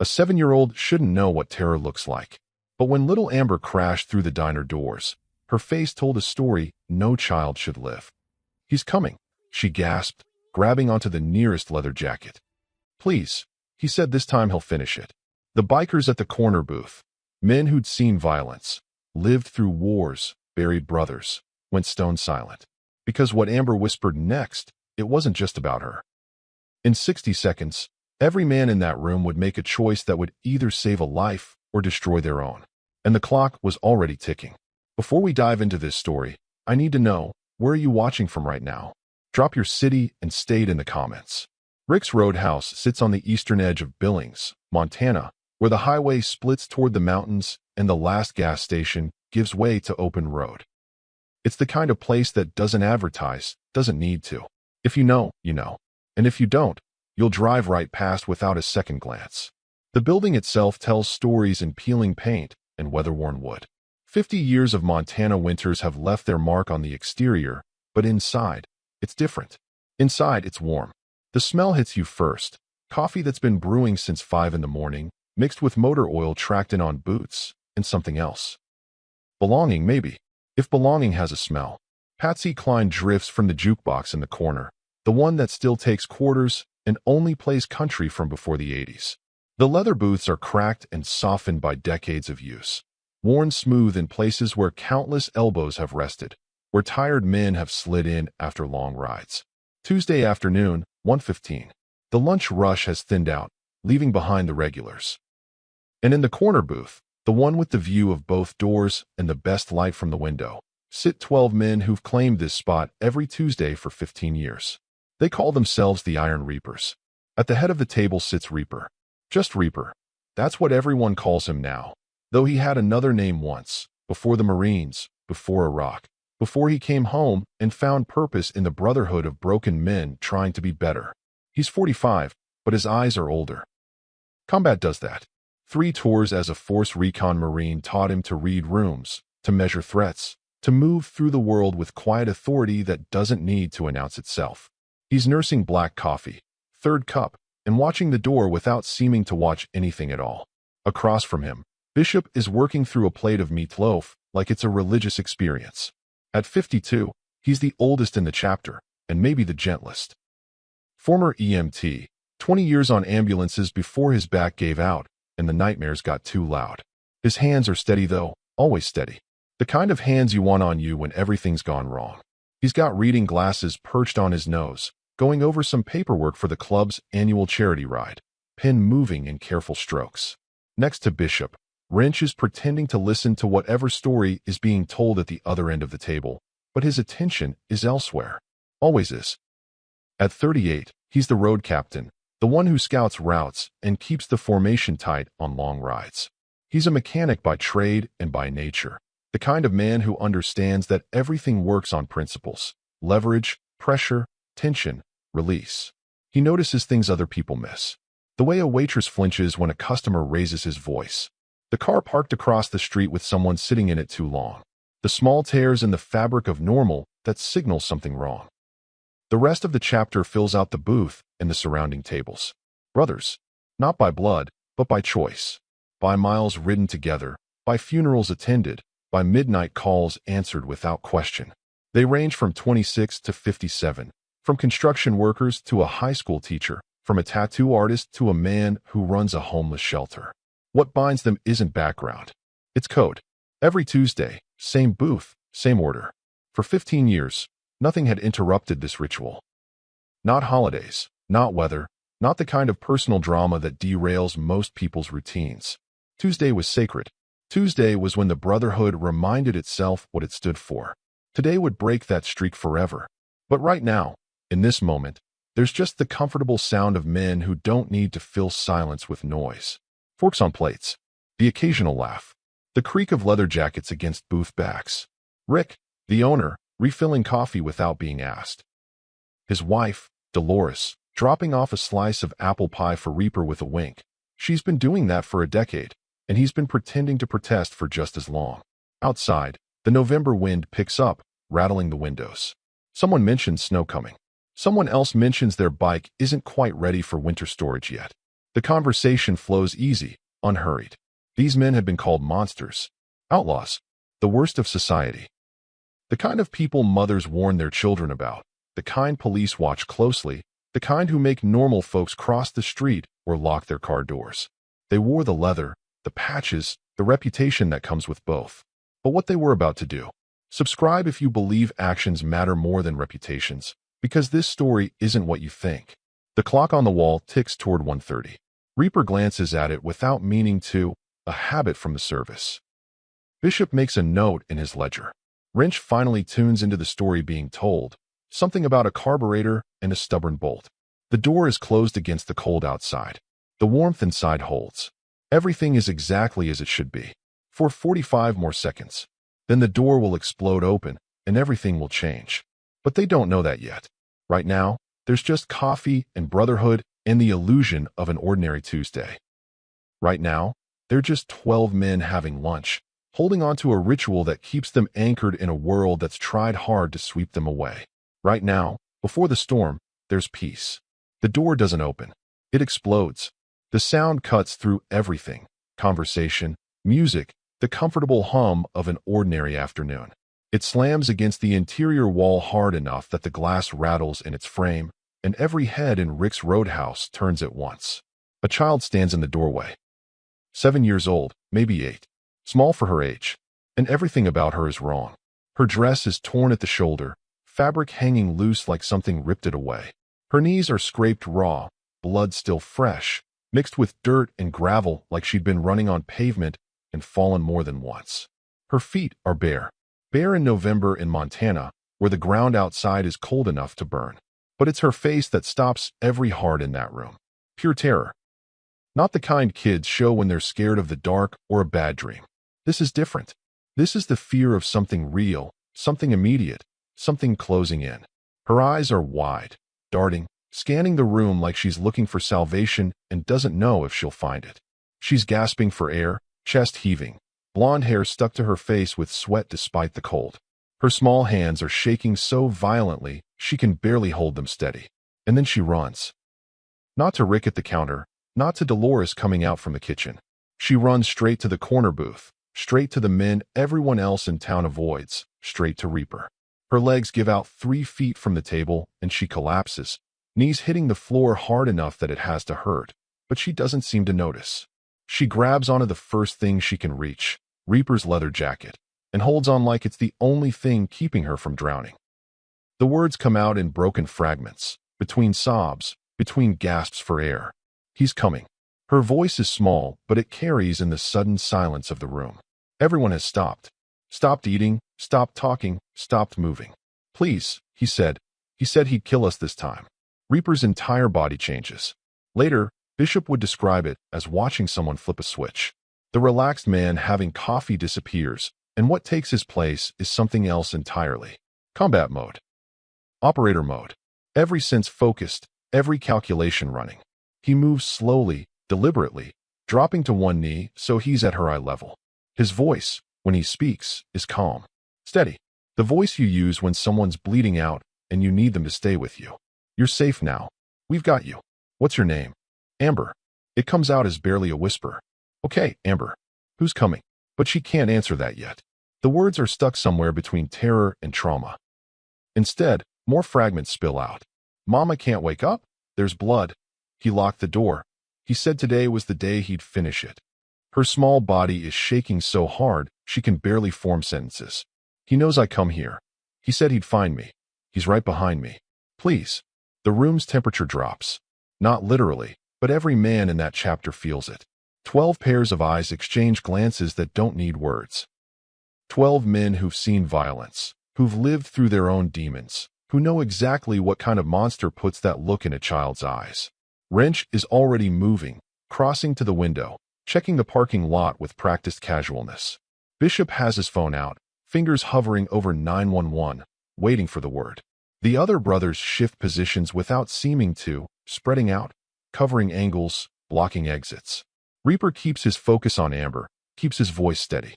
A 7-year-old shouldn't know what terror looks like. But when little Amber crashed through the diner doors, her face told a story no child should live. "He's coming," she gasped, grabbing onto the nearest leather jacket. "Please," he said, "this time he'll finish it." The bikers at the corner booth, men who'd seen violence, lived through wars, buried brothers, went stone silent. Because what Amber whispered next, it wasn't just about her. In 60 seconds, every man in that room would make a choice that would either save a life or destroy their own. And the clock was already ticking. Before we dive into this story, I need to know, where are you watching from right now? Drop your city and state in the comments. Rick's Roadhouse sits on the eastern edge of Billings, Montana, where the highway splits toward the mountains and the last gas station gives way to open road. It's the kind of place that doesn't advertise, doesn't need to. If you know, you know. And if you don't, you'll drive right past without a second glance. The building itself tells stories in peeling paint and weather-worn wood. 50 years of Montana winters have left their mark on the exterior, but inside, it's different. Inside, it's warm. The smell hits you first. Coffee that's been brewing since 5 in the morning, mixed with motor oil tracked in on boots, and something else. Belonging, maybe. If belonging has a smell. Patsy Cline drifts from the jukebox in the corner, the one that still takes quarters and only plays country from before the 80s. The leather booths are cracked and softened by decades of use, worn smooth in places where countless elbows have rested, where tired men have slid in after long rides. Tuesday afternoon, 1:15. The lunch rush has thinned out, leaving behind the regulars. And in the corner booth, the one with the view of both doors and the best light from the window, sit 12 men who've claimed this spot every Tuesday for 15 years. They call themselves the Iron Reapers. At the head of the table sits Reaper. Just Reaper. That's what everyone calls him now, though he had another name once, before the Marines, before Iraq, before he came home and found purpose in the brotherhood of broken men trying to be better. He's 45, but his eyes are older. Combat does that. 3 tours as a Force Recon Marine taught him to read rooms, to measure threats, to move through the world with quiet authority that doesn't need to announce itself. He's nursing black coffee, 3rd cup, and watching the door without seeming to watch anything at all. Across from him, Bishop is working through a plate of meatloaf like it's a religious experience. At 52, he's the oldest in the chapter, and maybe the gentlest. Former EMT, 20 years on ambulances before his back gave out and the nightmares got too loud. His hands are steady though, always steady. The kind of hands you want on you when everything's gone wrong. He's got reading glasses perched on his nose, going over some paperwork for the club's annual charity ride, pen moving in careful strokes. Next to Bishop, Wrench is pretending to listen to whatever story is being told at the other end of the table, but his attention is elsewhere. Always is. At 38, he's the road captain, the one who scouts routes and keeps the formation tight on long rides. He's a mechanic by trade and by nature, the kind of man who understands that everything works on principles: leverage, pressure, tension, release. He notices things other people miss. The way a waitress flinches when a customer raises his voice. The car parked across the street with someone sitting in it too long. The small tears in the fabric of normal that signal something wrong. The rest of the chapter fills out the booth and the surrounding tables. Brothers, not by blood, but by choice. By miles ridden together, by funerals attended, by midnight calls answered without question. They range from 26 to 57, from construction workers to a high school teacher, from a tattoo artist to a man who runs a homeless shelter. What binds them isn't background. It's code. Every Tuesday, same booth, same order. For 15 years, nothing had interrupted this ritual. Not holidays, not weather, not the kind of personal drama that derails most people's routines. Tuesday was sacred. Tuesday was when the Brotherhood reminded itself what it stood for. Today would break that streak forever. But right now, in this moment, there's just the comfortable sound of men who don't need to fill silence with noise. Forks on plates. The occasional laugh. The creak of leather jackets against booth backs. Rick, the owner, refilling coffee without being asked. His wife, Dolores, dropping off a slice of apple pie for Reaper with a wink. She's been doing that for a decade, and he's been pretending to protest for just as long. Outside, the November wind picks up, rattling the windows. Someone mentions snow coming. Someone else mentions their bike isn't quite ready for winter storage yet. The conversation flows easy, unhurried. These men have been called monsters, outlaws, the worst of society. The kind of people mothers warn their children about, the kind police watch closely, the kind who make normal folks cross the street or lock their car doors. They wore the leather, the patches, the reputation that comes with both. But what they were about to do. Subscribe if you believe actions matter more than reputations, because this story isn't what you think. The clock on the wall ticks toward 1:30. Reaper glances at it without meaning to, a habit from the service. Bishop makes a note in his ledger. Wrench finally tunes into the story being told, something about a carburetor and a stubborn bolt. The door is closed against the cold outside. The warmth inside holds. Everything is exactly as it should be. For 45 more seconds. Then the door will explode open, and everything will change. But they don't know that yet. Right now, there's just coffee and brotherhood and the illusion of an ordinary Tuesday. Right now, they're just 12 men having lunch, holding on to a ritual that keeps them anchored in a world that's tried hard to sweep them away. Right now, before the storm, there's peace. The door doesn't open. It explodes. The sound cuts through everything. Conversation, music, the comfortable hum of an ordinary afternoon. It slams against the interior wall hard enough that the glass rattles in its frame, and every head in Rick's Roadhouse turns at once. A child stands in the doorway. 7 years old, maybe 8. Small for her age. And everything about her is wrong. Her dress is torn at the shoulder, fabric hanging loose like something ripped it away. Her knees are scraped raw, blood still fresh, mixed with dirt and gravel like she'd been running on pavement and fallen more than once. Her feet are bare. Bare in November in Montana, where the ground outside is cold enough to burn. But it's her face that stops every heart in that room. Pure terror. Not the kind kids show when they're scared of the dark or a bad dream. This is different. This is the fear of something real, something immediate, something closing in. Her eyes are wide, darting, scanning the room like she's looking for salvation and doesn't know if she'll find it. She's gasping for air, chest heaving, blonde hair stuck to her face with sweat despite the cold. Her small hands are shaking so violently she can barely hold them steady. And then she runs. Not to Rick at the counter, not to Dolores coming out from the kitchen. She runs straight to the corner booth, straight to the men everyone else in town avoids, straight to Reaper. Her legs give out 3 feet from the table and she collapses, knees hitting the floor hard enough that it has to hurt, but she doesn't seem to notice. She grabs onto the first thing she can reach, Reaper's leather jacket, and holds on like it's the only thing keeping her from drowning. The words come out in broken fragments, between sobs, between gasps for air. He's coming. Her voice is small, but it carries in the sudden silence of the room. Everyone has stopped. Stopped eating, stopped talking, stopped moving. Please, he said. He said he'd kill us this time. Reaper's entire body changes. Later, Bishop would describe it as watching someone flip a switch. The relaxed man having coffee disappears, and what takes his place is something else entirely. Combat mode. Operator mode. Every sense focused, every calculation running. He moves slowly, deliberately, dropping to one knee so he's at her eye level. His voice, when he speaks, is calm, steady. The voice you use when someone's bleeding out and you need them to stay with you. You're safe now. We've got you. What's your name? Amber. It comes out as barely a whisper. Okay, Amber. Who's coming? But she can't answer that yet. The words are stuck somewhere between terror and trauma. Instead, more fragments spill out. Mama can't wake up. There's blood. He locked the door. He said today was the day he'd finish it. Her small body is shaking so hard she can barely form sentences. He knows I come here. He said he'd find me. He's right behind me. Please. The room's temperature drops. Not literally, but every man in that chapter feels it. 12 pairs of eyes exchange glances that don't need words. 12 men who've seen violence, who've lived through their own demons, who know exactly what kind of monster puts that look in a child's eyes. Wrench is already moving, crossing to the window, checking the parking lot with practiced casualness. Bishop has his phone out, fingers hovering over 911, waiting for the word. The other brothers shift positions without seeming to, spreading out, covering angles, blocking exits. Reaper keeps his focus on Amber, keeps his voice steady.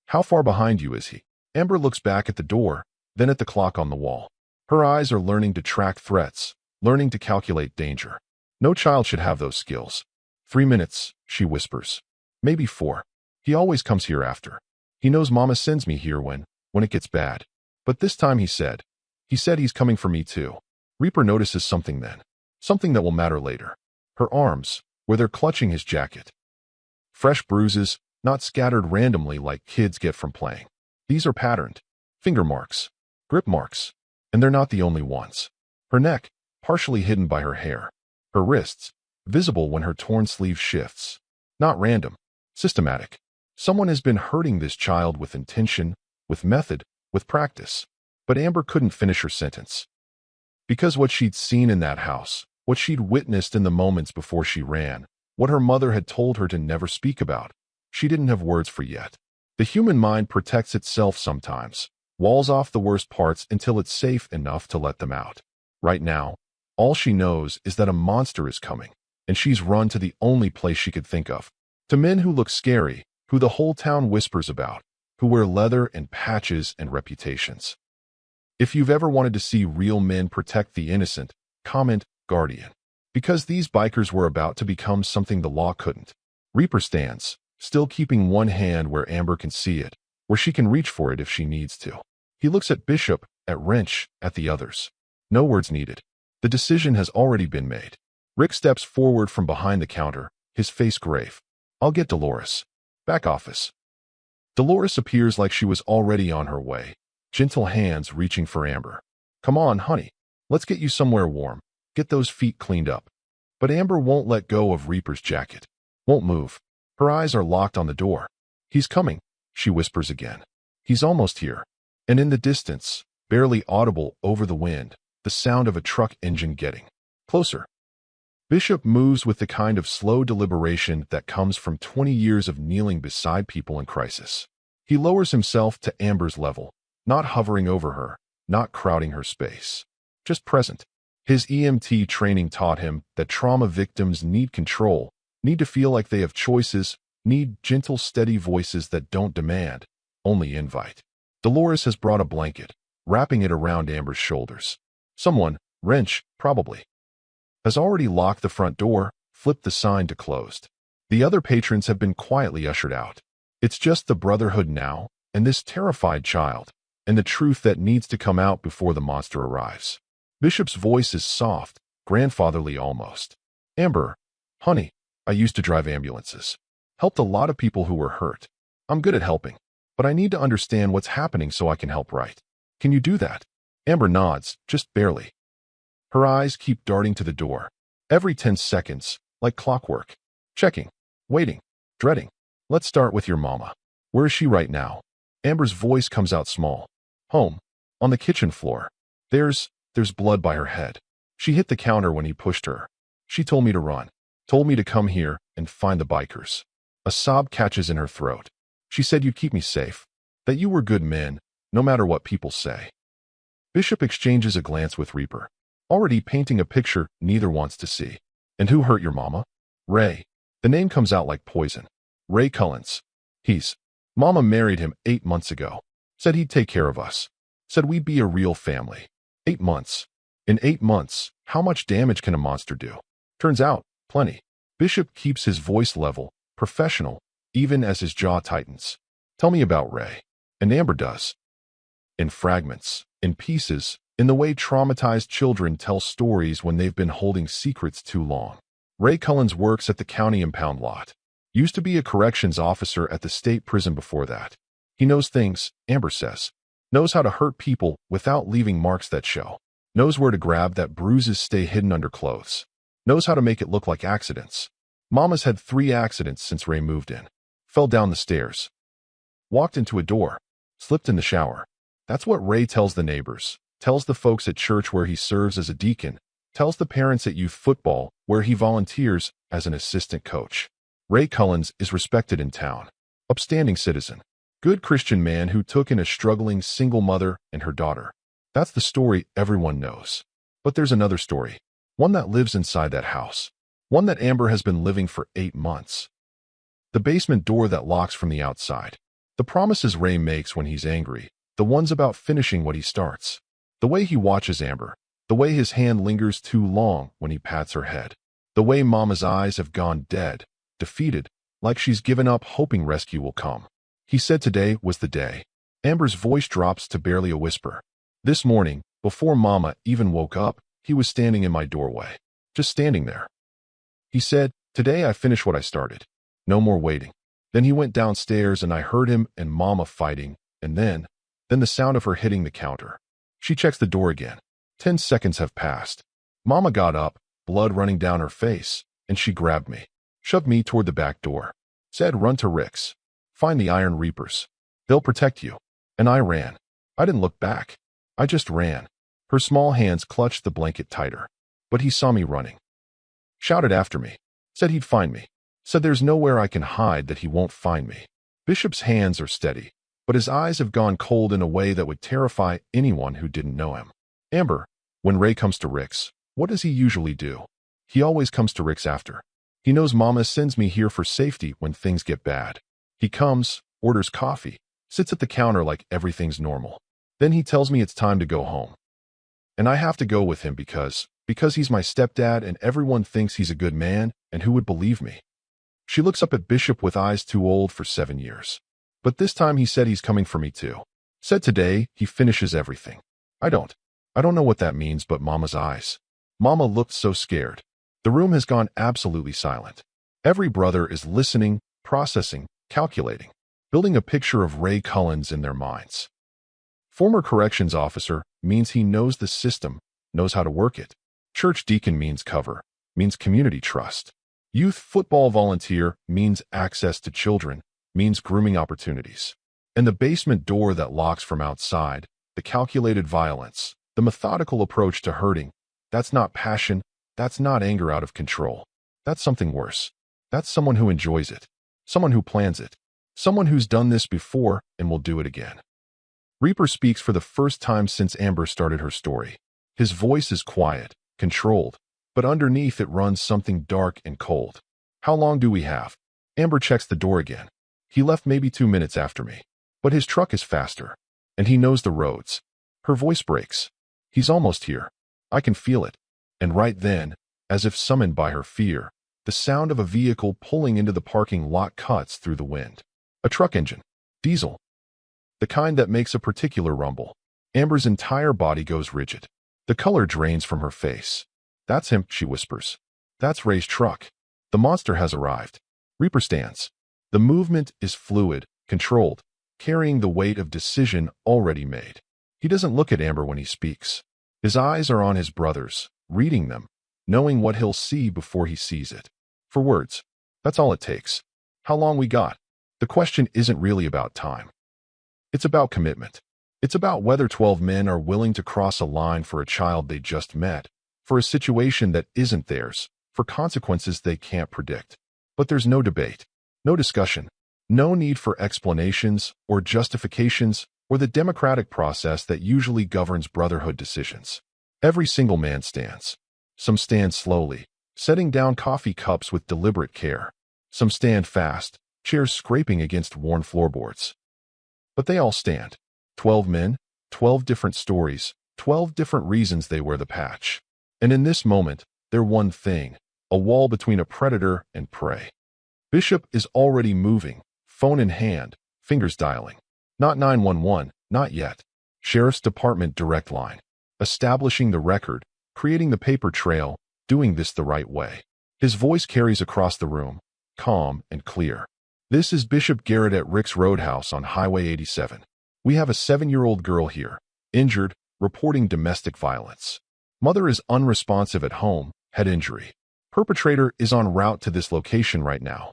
How far behind you is he? Amber looks back at the door, then at the clock on the wall. Her eyes are learning to track threats, learning to calculate danger. No child should have those skills. 3 minutes, she whispers. Maybe 4. He always comes here after. He knows Mama sends me here when it gets bad. But this time he said he's coming for me too. Reaper notices something then. Something that will matter later. Her arms, where they're clutching his jacket. Fresh bruises, not scattered randomly like kids get from playing. These are patterned. Finger marks. Grip marks. And they're not the only ones. Her neck, partially hidden by her hair. Her wrists, visible when her torn sleeve shifts. Not random. Systematic. Someone has been hurting this child with intention, with method, with practice. But Amber couldn't finish her sentence. Because what she'd seen in that house, what she'd witnessed in the moments before she ran, what her mother had told her to never speak about, she didn't have words for yet. The human mind protects itself sometimes, walls off the worst parts until it's safe enough to let them out. Right now, all she knows is that a monster is coming, and she's run to the only place she could think of. To men who look scary, who the whole town whispers about, who wear leather and patches and reputations. If you've ever wanted to see real men protect the innocent, comment Guardian. Because these bikers were about to become something the law couldn't. Reaper stands, still keeping one hand where Amber can see it, where she can reach for it if she needs to. He looks at Bishop, at Wrench, at the others. No words needed. The decision has already been made. Rick steps forward from behind the counter, his face grave. I'll get Dolores. Back office. Dolores appears like she was already on her way, gentle hands reaching for Amber. Come on, honey. Let's get you somewhere warm. Get those feet cleaned up. But Amber won't let go of Reaper's jacket. Won't move. Her eyes are locked on the door. He's coming, she whispers again. He's almost here. And in the distance, barely audible over the wind, the sound of a truck engine getting closer. Bishop moves with the kind of slow deliberation that comes from 20 years of kneeling beside people in crisis. He lowers himself to Amber's level, not hovering over her, not crowding her space. Just present. His EMT training taught him that trauma victims need control, need to feel like they have choices, need gentle, steady voices that don't demand, only invite. Dolores has brought a blanket, wrapping it around Amber's shoulders. Someone, Wrench, probably, has already locked the front door, flipped the sign to closed. The other patrons have been quietly ushered out. It's just the Brotherhood now, and this terrified child, and the truth that needs to come out before the monster arrives. Bishop's voice is soft, grandfatherly almost. Amber, honey, I used to drive ambulances. Helped a lot of people who were hurt. I'm good at helping, but I need to understand what's happening so I can help right. Can you do that? Amber nods, just barely. Her eyes keep darting to the door. Every 10 seconds, like clockwork. Checking, waiting, dreading. Let's start with your mama. Where is she right now? Amber's voice comes out small. Home. On the kitchen floor. There's blood by her head. She hit the counter when he pushed her. She told me to run. Told me to come here and find the bikers. A sob catches in her throat. She said you'd keep me safe. That you were good men, no matter what people say. Bishop exchanges a glance with Reaper, already painting a picture neither wants to see. And who hurt your mama? Ray. The name comes out like poison. Ray Cullens. Mama married him 8 months ago. Said he'd take care of us. Said we'd be a real family. 8 months. In 8 months, how much damage can a monster do? Turns out, plenty. Bishop keeps his voice level, professional, even as his jaw tightens. Tell me about Ray. And Amber does. In fragments, in pieces, in the way traumatized children tell stories when they've been holding secrets too long. Ray Cullens works at the county impound lot. Used to be a corrections officer at the state prison before that. He knows things, Amber says. Knows how to hurt people without leaving marks that show. Knows where to grab that bruises stay hidden under clothes. Knows how to make it look like accidents. Mama's had 3 accidents since Ray moved in. Fell down the stairs. Walked into a door. Slipped in the shower. That's what Ray tells the neighbors. Tells the folks at church where he serves as a deacon. Tells the parents at youth football where he volunteers as an assistant coach. Ray Cullens is respected in town. Upstanding citizen. Good Christian man who took in a struggling single mother and her daughter. That's the story everyone knows. But there's another story. One that lives inside that house. One that Amber has been living for 8 months. The basement door that locks from the outside. The promises Ray makes when he's angry. The ones about finishing what he starts. The way he watches Amber. The way his hand lingers too long when he pats her head. The way Mama's eyes have gone dead, defeated, like she's given up hoping rescue will come. He said today was the day. Amber's voice drops to barely a whisper. This morning, before Mama even woke up, he was standing in my doorway. Just standing there. He said, today I finish what I started. No more waiting. Then he went downstairs and I heard him and Mama fighting, and then the sound of her hitting the counter. She checks the door again. 10 seconds have passed. Mama got up, blood running down her face, and she grabbed me, shoved me toward the back door, said, run to Rick's. Find the Iron Reapers. They'll protect you. And I ran. I didn't look back. I just ran. Her small hands clutched the blanket tighter. But he saw me running. Shouted after me. Said he'd find me. Said there's nowhere I can hide that he won't find me. Bishop's hands are steady, but his eyes have gone cold in a way that would terrify anyone who didn't know him. Amber, when Ray comes to Rick's, what does he usually do? He always comes to Rick's after. He knows Mama sends me here for safety when things get bad. He comes, orders coffee, sits at the counter like everything's normal. Then he tells me it's time to go home. And I have to go with him because he's my stepdad and everyone thinks he's a good man, and who would believe me? She looks up at Bishop with eyes too old for 7 years. But this time he said he's coming for me too. Said today he finishes everything. I don't know what that means, but Mama's eyes. Mama looked so scared. The room has gone absolutely silent. Every brother is listening, processing, calculating, building a picture of Ray Cullens in their minds. Former corrections officer means he knows the system, knows how to work it. Church deacon means cover, means community trust. Youth football volunteer means access to children, means grooming opportunities. And the basement door that locks from outside, the calculated violence, the methodical approach to hurting, that's not passion, that's not anger out of control. That's something worse. That's someone who enjoys it, someone who plans it, someone who's done this before and will do it again. Reaper speaks for the first time since Amber started her story. His voice is quiet, controlled, but underneath it runs something dark and cold. How long do we have? Amber checks the door again. He left maybe 2 minutes after me. But his truck is faster. And he knows the roads. Her voice breaks. He's almost here. I can feel it. And right then, as if summoned by her fear, the sound of a vehicle pulling into the parking lot cuts through the wind. A truck engine. Diesel. The kind that makes a particular rumble. Amber's entire body goes rigid. The color drains from her face. That's him, she whispers. That's Ray's truck. The monster has arrived. Reaper stands. The movement is fluid, controlled, carrying the weight of decision already made. He doesn't look at Amber when he speaks. His eyes are on his brothers, reading them, knowing what he'll see before he sees it. For words. That's all it takes. How long we got? The question isn't really about time. It's about commitment. It's about whether 12 men are willing to cross a line for a child they just met, for a situation that isn't theirs, for consequences they can't predict. But there's no debate. No discussion, no need for explanations or justifications or the democratic process that usually governs brotherhood decisions. Every single man stands. Some stand slowly, setting down coffee cups with deliberate care. Some stand fast, chairs scraping against worn floorboards. But they all stand. 12 men, 12 different stories, 12 different reasons they wear the patch. And in this moment, they're one thing, a wall between a predator and prey. Bishop is already moving, phone in hand, fingers dialing. Not 911, not yet. Sheriff's Department direct line. Establishing the record, creating the paper trail, doing this the right way. His voice carries across the room, calm and clear. This is Bishop Garrett at Rick's Roadhouse on Highway 87. We have a 7-year-old girl here, injured, reporting domestic violence. Mother is unresponsive at home, head injury. Perpetrator is en route to this location right now.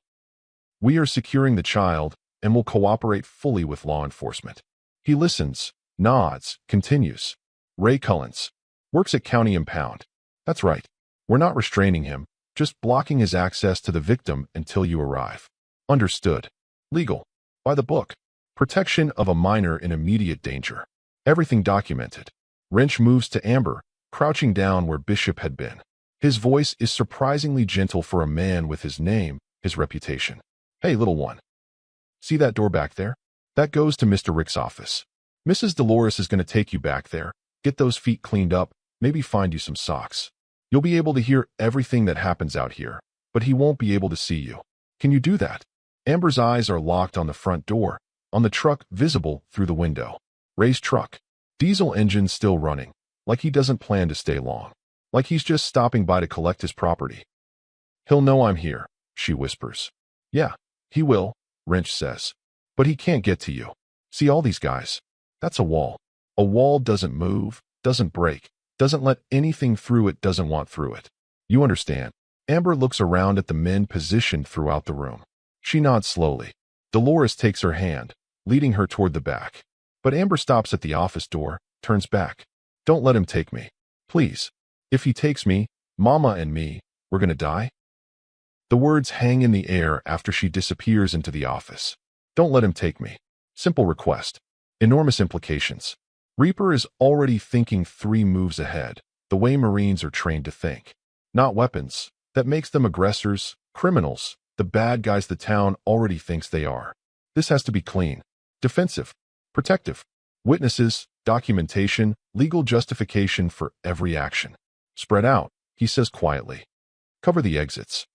We are securing the child and will cooperate fully with law enforcement. He listens, nods, continues. Ray Cullens. Works at County Impound. That's right. We're not restraining him, just blocking his access to the victim until you arrive. Understood. Legal. By the book. Protection of a minor in immediate danger. Everything documented. Wrench moves to Amber, crouching down where Bishop had been. His voice is surprisingly gentle for a man with his name, his reputation. Hey, little one. See that door back there? That goes to Mr. Rick's office. Mrs. Dolores is going to take you back there, get those feet cleaned up, maybe find you some socks. You'll be able to hear everything that happens out here, but he won't be able to see you. Can you do that? Amber's eyes are locked on the front door, on the truck visible through the window. Ray's truck. Diesel engine still running, like he doesn't plan to stay long. Like he's just stopping by to collect his property. He'll know I'm here, she whispers. Yeah, he will, Wrench says. But he can't get to you. See all these guys? That's a wall. A wall doesn't move, doesn't break, doesn't let anything through it doesn't want through it. You understand. Amber looks around at the men positioned throughout the room. She nods slowly. Dolores takes her hand, leading her toward the back. But Amber stops at the office door, turns back. Don't let him take me. Please. If he takes me, Mama and me, we're gonna die? The words hang in the air after she disappears into the office. Don't let him take me. Simple request. Enormous implications. Reaper is already thinking 3 moves ahead, the way Marines are trained to think. Not weapons. That makes them aggressors, criminals, the bad guys the town already thinks they are. This has to be clean. Defensive. Protective. Witnesses, documentation, legal justification for every action. Spread out, he says quietly. Cover the exits.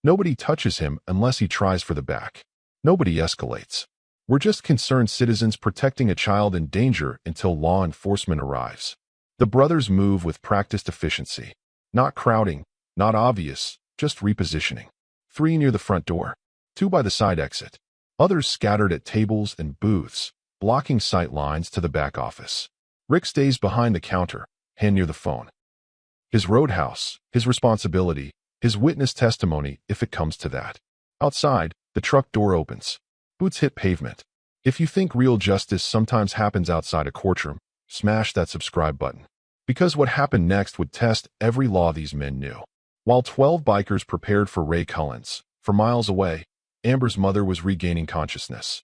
Nobody touches him unless he tries for the back. Nobody escalates. We're just concerned citizens protecting a child in danger until law enforcement arrives. The brothers move with practiced efficiency. Not crowding, not obvious, just repositioning. 3 near the front door. 2 by the side exit. Others scattered at tables and booths, blocking sight lines to the back office. Rick stays behind the counter, hand near the phone. His roadhouse, his responsibility, his witness testimony if it comes to that. Outside, the truck door opens. Boots hit pavement. If you think real justice sometimes happens outside a courtroom, smash that subscribe button. Because what happened next would test every law these men knew. While 12 bikers prepared for Ray Cullens, for miles away, Amber's mother was regaining consciousness.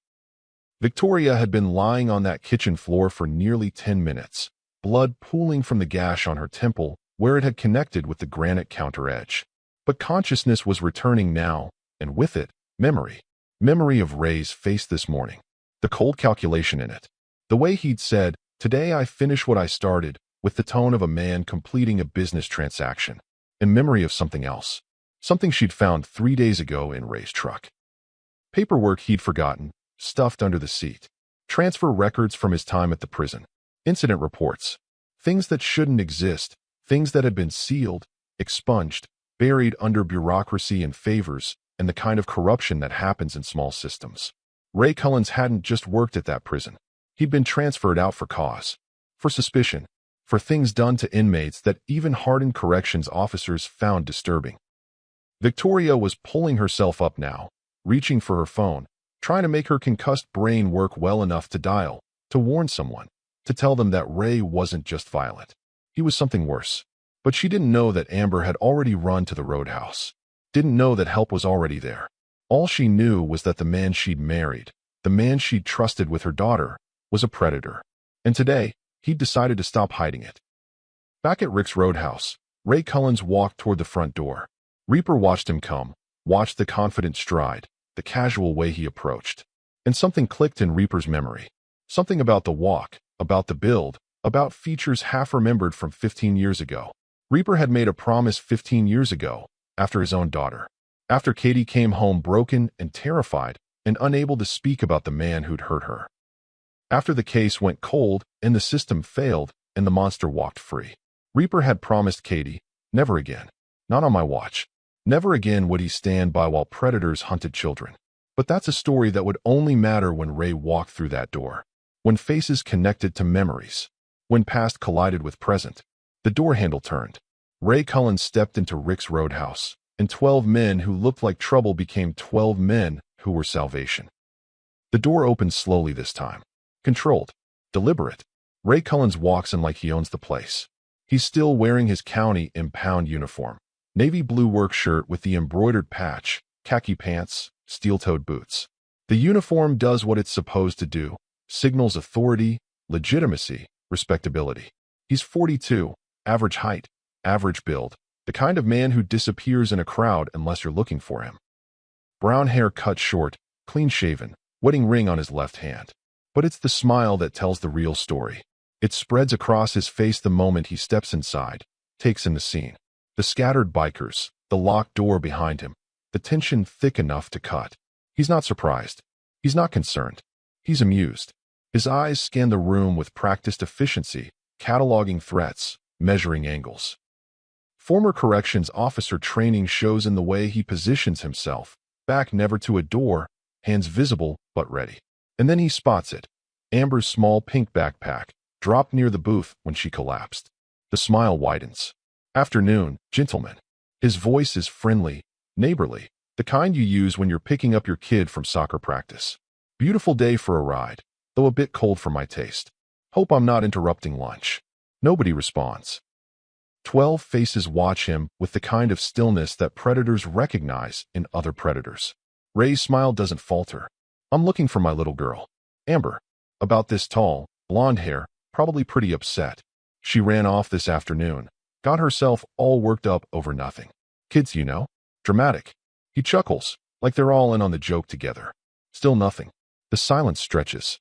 Victoria had been lying on that kitchen floor for nearly 10 minutes, blood pooling from the gash on her temple where it had connected with the granite counter edge. But consciousness was returning now, and with it, memory. Memory of Ray's face this morning. The cold calculation in it. The way he'd said, "Today I finish what I started," with the tone of a man completing a business transaction. In memory of something else. Something she'd found 3 days ago in Ray's truck. Paperwork he'd forgotten, stuffed under the seat. Transfer records from his time at the prison. Incident reports. Things that shouldn't exist. Things that had been sealed, expunged, buried under bureaucracy and favors, and the kind of corruption that happens in small systems. Ray Cullens hadn't just worked at that prison. He'd been transferred out for cause. For suspicion. For things done to inmates that even hardened corrections officers found disturbing. Victoria was pulling herself up now, reaching for her phone, trying to make her concussed brain work well enough to dial, to warn someone, to tell them that Ray wasn't just violent. He was something worse. But she didn't know that Amber had already run to the roadhouse. Didn't know that help was already there. All she knew was that the man she'd married, the man she'd trusted with her daughter, was a predator. And today, he'd decided to stop hiding it. Back at Rick's roadhouse, Ray Cullens walked toward the front door. Reaper watched him come, watched the confident stride, the casual way he approached. And something clicked in Reaper's memory. Something about the walk, about the build, about features half remembered from 15 years ago. Reaper had made a promise 15 years ago, after his own daughter. After Katie came home broken and terrified and unable to speak about the man who'd hurt her. After the case went cold and the system failed and the monster walked free. Reaper had promised Katie, never again. Not on my watch. Never again would he stand by while predators hunted children. But that's a story that would only matter when Ray walked through that door. When faces connected to memories. When past collided with present. The door handle turned. Ray Cullens stepped into Rick's roadhouse, and 12 men who looked like trouble became 12 men who were salvation. The door opened slowly this time. Controlled. Deliberate. Ray Cullens walks in like he owns the place. He's still wearing his county impound uniform. Navy blue work shirt with the embroidered patch, khaki pants, steel-toed boots. The uniform does what it's supposed to do. Signals authority, legitimacy, respectability. He's 42, average height, average build, the kind of man who disappears in a crowd unless you're looking for him. Brown hair cut short, clean-shaven, wedding ring on his left hand. But it's the smile that tells the real story. It spreads across his face the moment he steps inside, takes in the scene. The scattered bikers, the locked door behind him, the tension thick enough to cut. He's not surprised. He's not concerned. He's amused. His eyes scan the room with practiced efficiency, cataloging threats, measuring angles. Former corrections officer training shows in the way he positions himself, back never to a door, hands visible but ready. And then he spots it. Amber's small pink backpack, dropped near the booth when she collapsed. The smile widens. "Afternoon, gentlemen." His voice is friendly, neighborly, the kind you use when you're picking up your kid from soccer practice. "Beautiful day for a ride, though a bit cold for my taste. Hope I'm not interrupting lunch." Nobody responds. 12 faces watch him with the kind of stillness that predators recognize in other predators. Ray's smile doesn't falter. "I'm looking for my little girl. Amber. About this tall, blonde hair, probably pretty upset. She ran off this afternoon. Got herself all worked up over nothing. Kids, you know. Dramatic." He chuckles, like they're all in on the joke together. Still nothing. The silence stretches.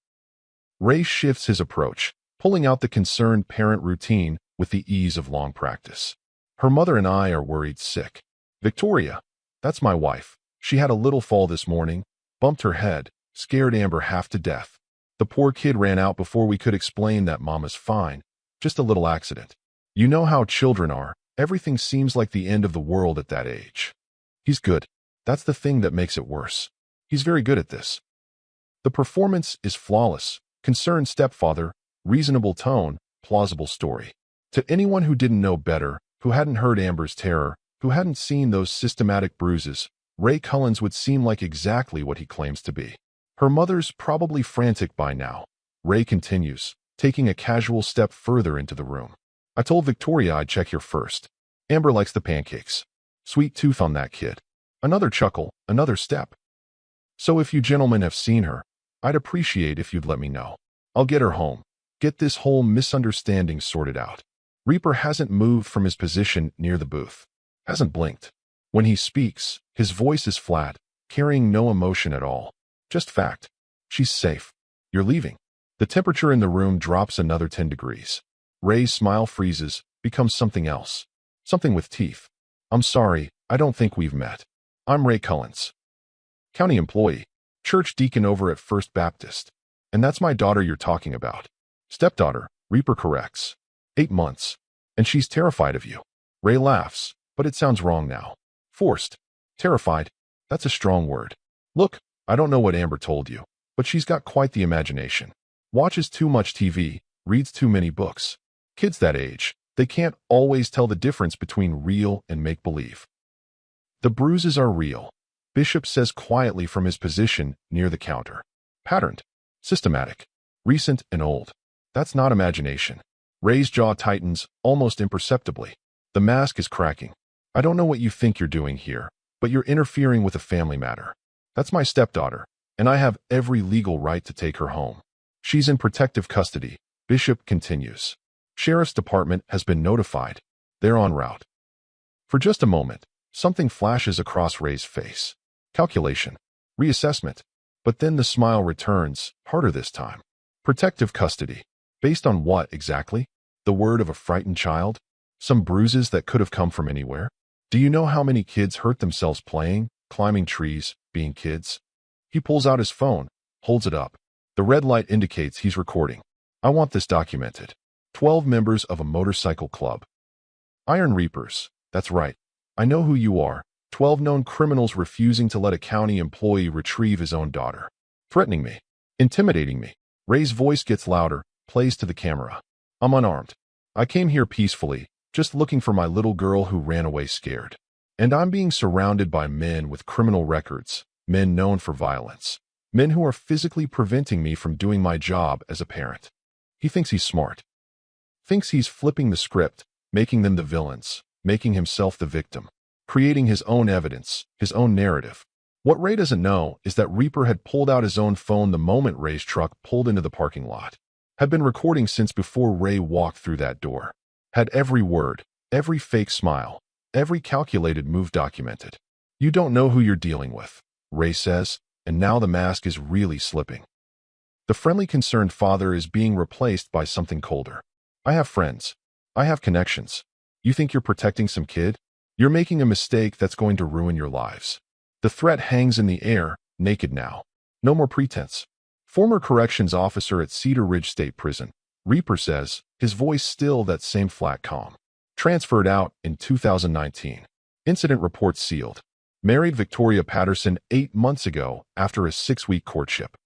Ray shifts his approach, pulling out the concerned parent routine with the ease of long practice. "Her mother and I are worried sick. Victoria, that's my wife. She had a little fall this morning, bumped her head, scared Amber half to death. The poor kid ran out before we could explain that Mama's fine, just a little accident. You know how children are, everything seems like the end of the world at that age. He's good. That's the thing that makes it worse. He's very good at this." The performance is flawless. Concerned stepfather, reasonable tone, plausible story. To anyone who didn't know better, who hadn't heard Amber's terror, who hadn't seen those systematic bruises, Ray Cullens would seem like exactly what he claims to be. Her mother's probably frantic by now. Ray continues, taking a casual step further into the room. "I told Victoria I'd check here first. Amber likes the pancakes. Sweet tooth on that kid." Another chuckle, another step. "So if you gentlemen have seen her, I'd appreciate if you'd let me know. I'll get her home. Get this whole misunderstanding sorted out." Reaper hasn't moved from his position near the booth. Hasn't blinked. When he speaks, his voice is flat, carrying no emotion at all. Just fact. "She's safe. You're leaving." The temperature in the room drops another 10 degrees. Ray's smile freezes, becomes something else. Something with teeth. "I'm sorry, I don't think we've met. I'm Ray Cullens. County employee. Church deacon over at First Baptist. And that's my daughter you're talking about." "Stepdaughter," Reaper corrects. 8 months. "And she's terrified of you." Ray laughs, but it sounds wrong now. Forced. Terrified. That's a strong word. "Look, I don't know what Amber told you, but she's got quite the imagination. Watches too much TV, reads too many books. Kids that age, they can't always tell the difference between real and make-believe." The bruises are real, Bishop says quietly from his position near the counter. "Patterned. Systematic. Recent and old. That's not imagination." Ray's jaw tightens, almost imperceptibly. The mask is cracking. "I don't know what you think you're doing here, but you're interfering with a family matter. That's my stepdaughter, and I have every legal right to take her home. She's in protective custody," Bishop continues. "Sheriff's Department has been notified. They're en route." For just a moment, something flashes across Ray's face. Calculation. Reassessment. But then the smile returns, harder this time. Protective custody. Based on what, exactly? The word of a frightened child? Some bruises that could have come from anywhere? Do you know how many kids hurt themselves playing, climbing trees, being kids? He pulls out his phone, holds it up. The red light indicates he's recording. "I want this documented. 12 members of a motorcycle club. Iron Reapers. That's right. I know who you are. 12 known criminals refusing to let a county employee retrieve his own daughter. Threatening me. Intimidating me." Ray's voice gets louder, plays to the camera. "I'm unarmed. I came here peacefully, just looking for my little girl who ran away scared. And I'm being surrounded by men with criminal records, men known for violence, men who are physically preventing me from doing my job as a parent." He thinks he's smart. Thinks he's flipping the script, making them the villains, making himself the victim, creating his own evidence, his own narrative. What Ray doesn't know is that Reaper had pulled out his own phone the moment Ray's truck pulled into the parking lot. Had been recording since before Ray walked through that door. Had every word, every fake smile, every calculated move documented. "You don't know who you're dealing with," Ray says, and now the mask is really slipping. The friendly concerned father is being replaced by something colder. "I have friends. I have connections. You think you're protecting some kid? You're making a mistake that's going to ruin your lives. The threat hangs in the air, naked now. No more pretense. Former corrections officer at Cedar Ridge State Prison, Reaper says, his voice still that same flat calm. Transferred out in 2019. Incident report sealed. Married Victoria Patterson 8 months ago after a 6-week courtship.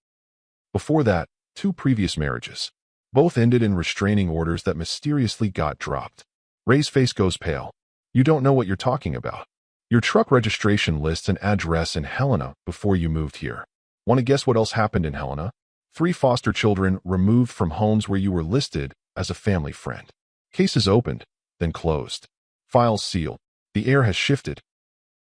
Before that, 2 previous marriages. Both ended in restraining orders that mysteriously got dropped. Ray's face goes pale. You don't know what you're talking about. Your truck registration lists an address in Helena before you moved here. Want to guess what else happened in Helena? 3 foster children removed from homes where you were listed as a family friend. Cases opened, then closed. Files sealed. The air has shifted.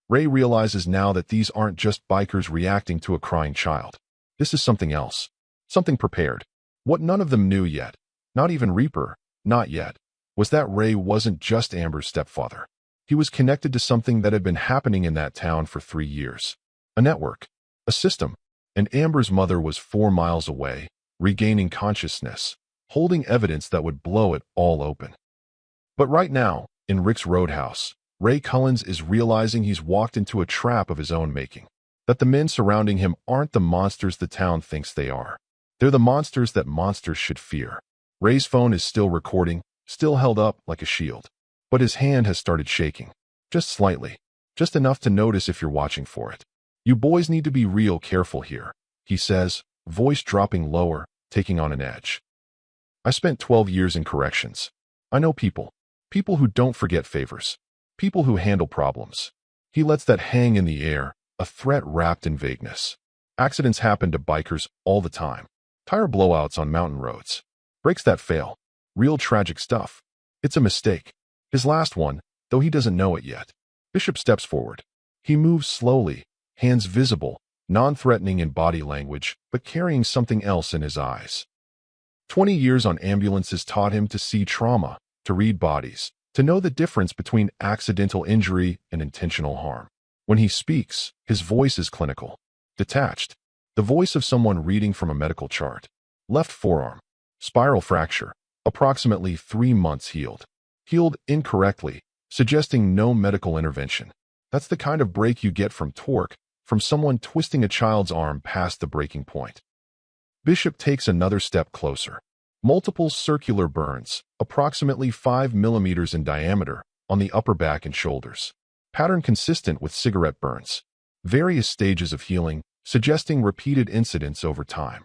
Ray realizes now that these aren't just bikers reacting to a crying child. This is something else. Something prepared. What none of them knew yet, not even Reaper, not yet, was that Ray wasn't just Amber's stepfather. He was connected to something that had been happening in that town for 3 years. A network. A system. And Amber's mother was 4 miles away, regaining consciousness, holding evidence that would blow it all open. But right now, in Rick's Roadhouse, Ray Cullens is realizing he's walked into a trap of his own making. That the men surrounding him aren't the monsters the town thinks they are. They're the monsters that monsters should fear. Ray's phone is still recording, still held up like a shield. But his hand has started shaking. Just slightly. Just enough to notice if you're watching for it. You boys need to be real careful here, he says, voice dropping lower, taking on an edge. I spent 12 years in corrections. I know people. People who don't forget favors. People who handle problems. He lets that hang in the air, a threat wrapped in vagueness. Accidents happen to bikers all the time. Tire blowouts on mountain roads. Brakes that fail. Real tragic stuff. It's a mistake. His last one, though he doesn't know it yet. Bishop steps forward. He moves slowly, hands visible, non-threatening in body language, but carrying something else in his eyes. 20 years on ambulances taught him to see trauma, to read bodies, to know the difference between accidental injury and intentional harm. When he speaks, his voice is clinical, detached, the voice of someone reading from a medical chart. Left forearm, spiral fracture, approximately 3 months healed. Healed incorrectly, suggesting no medical intervention. That's the kind of break you get from torque, from someone twisting a child's arm past the breaking point. Bishop takes another step closer. Multiple circular burns, approximately 5 millimeters in diameter, on the upper back and shoulders. Pattern consistent with cigarette burns. Various stages of healing, suggesting repeated incidents over time.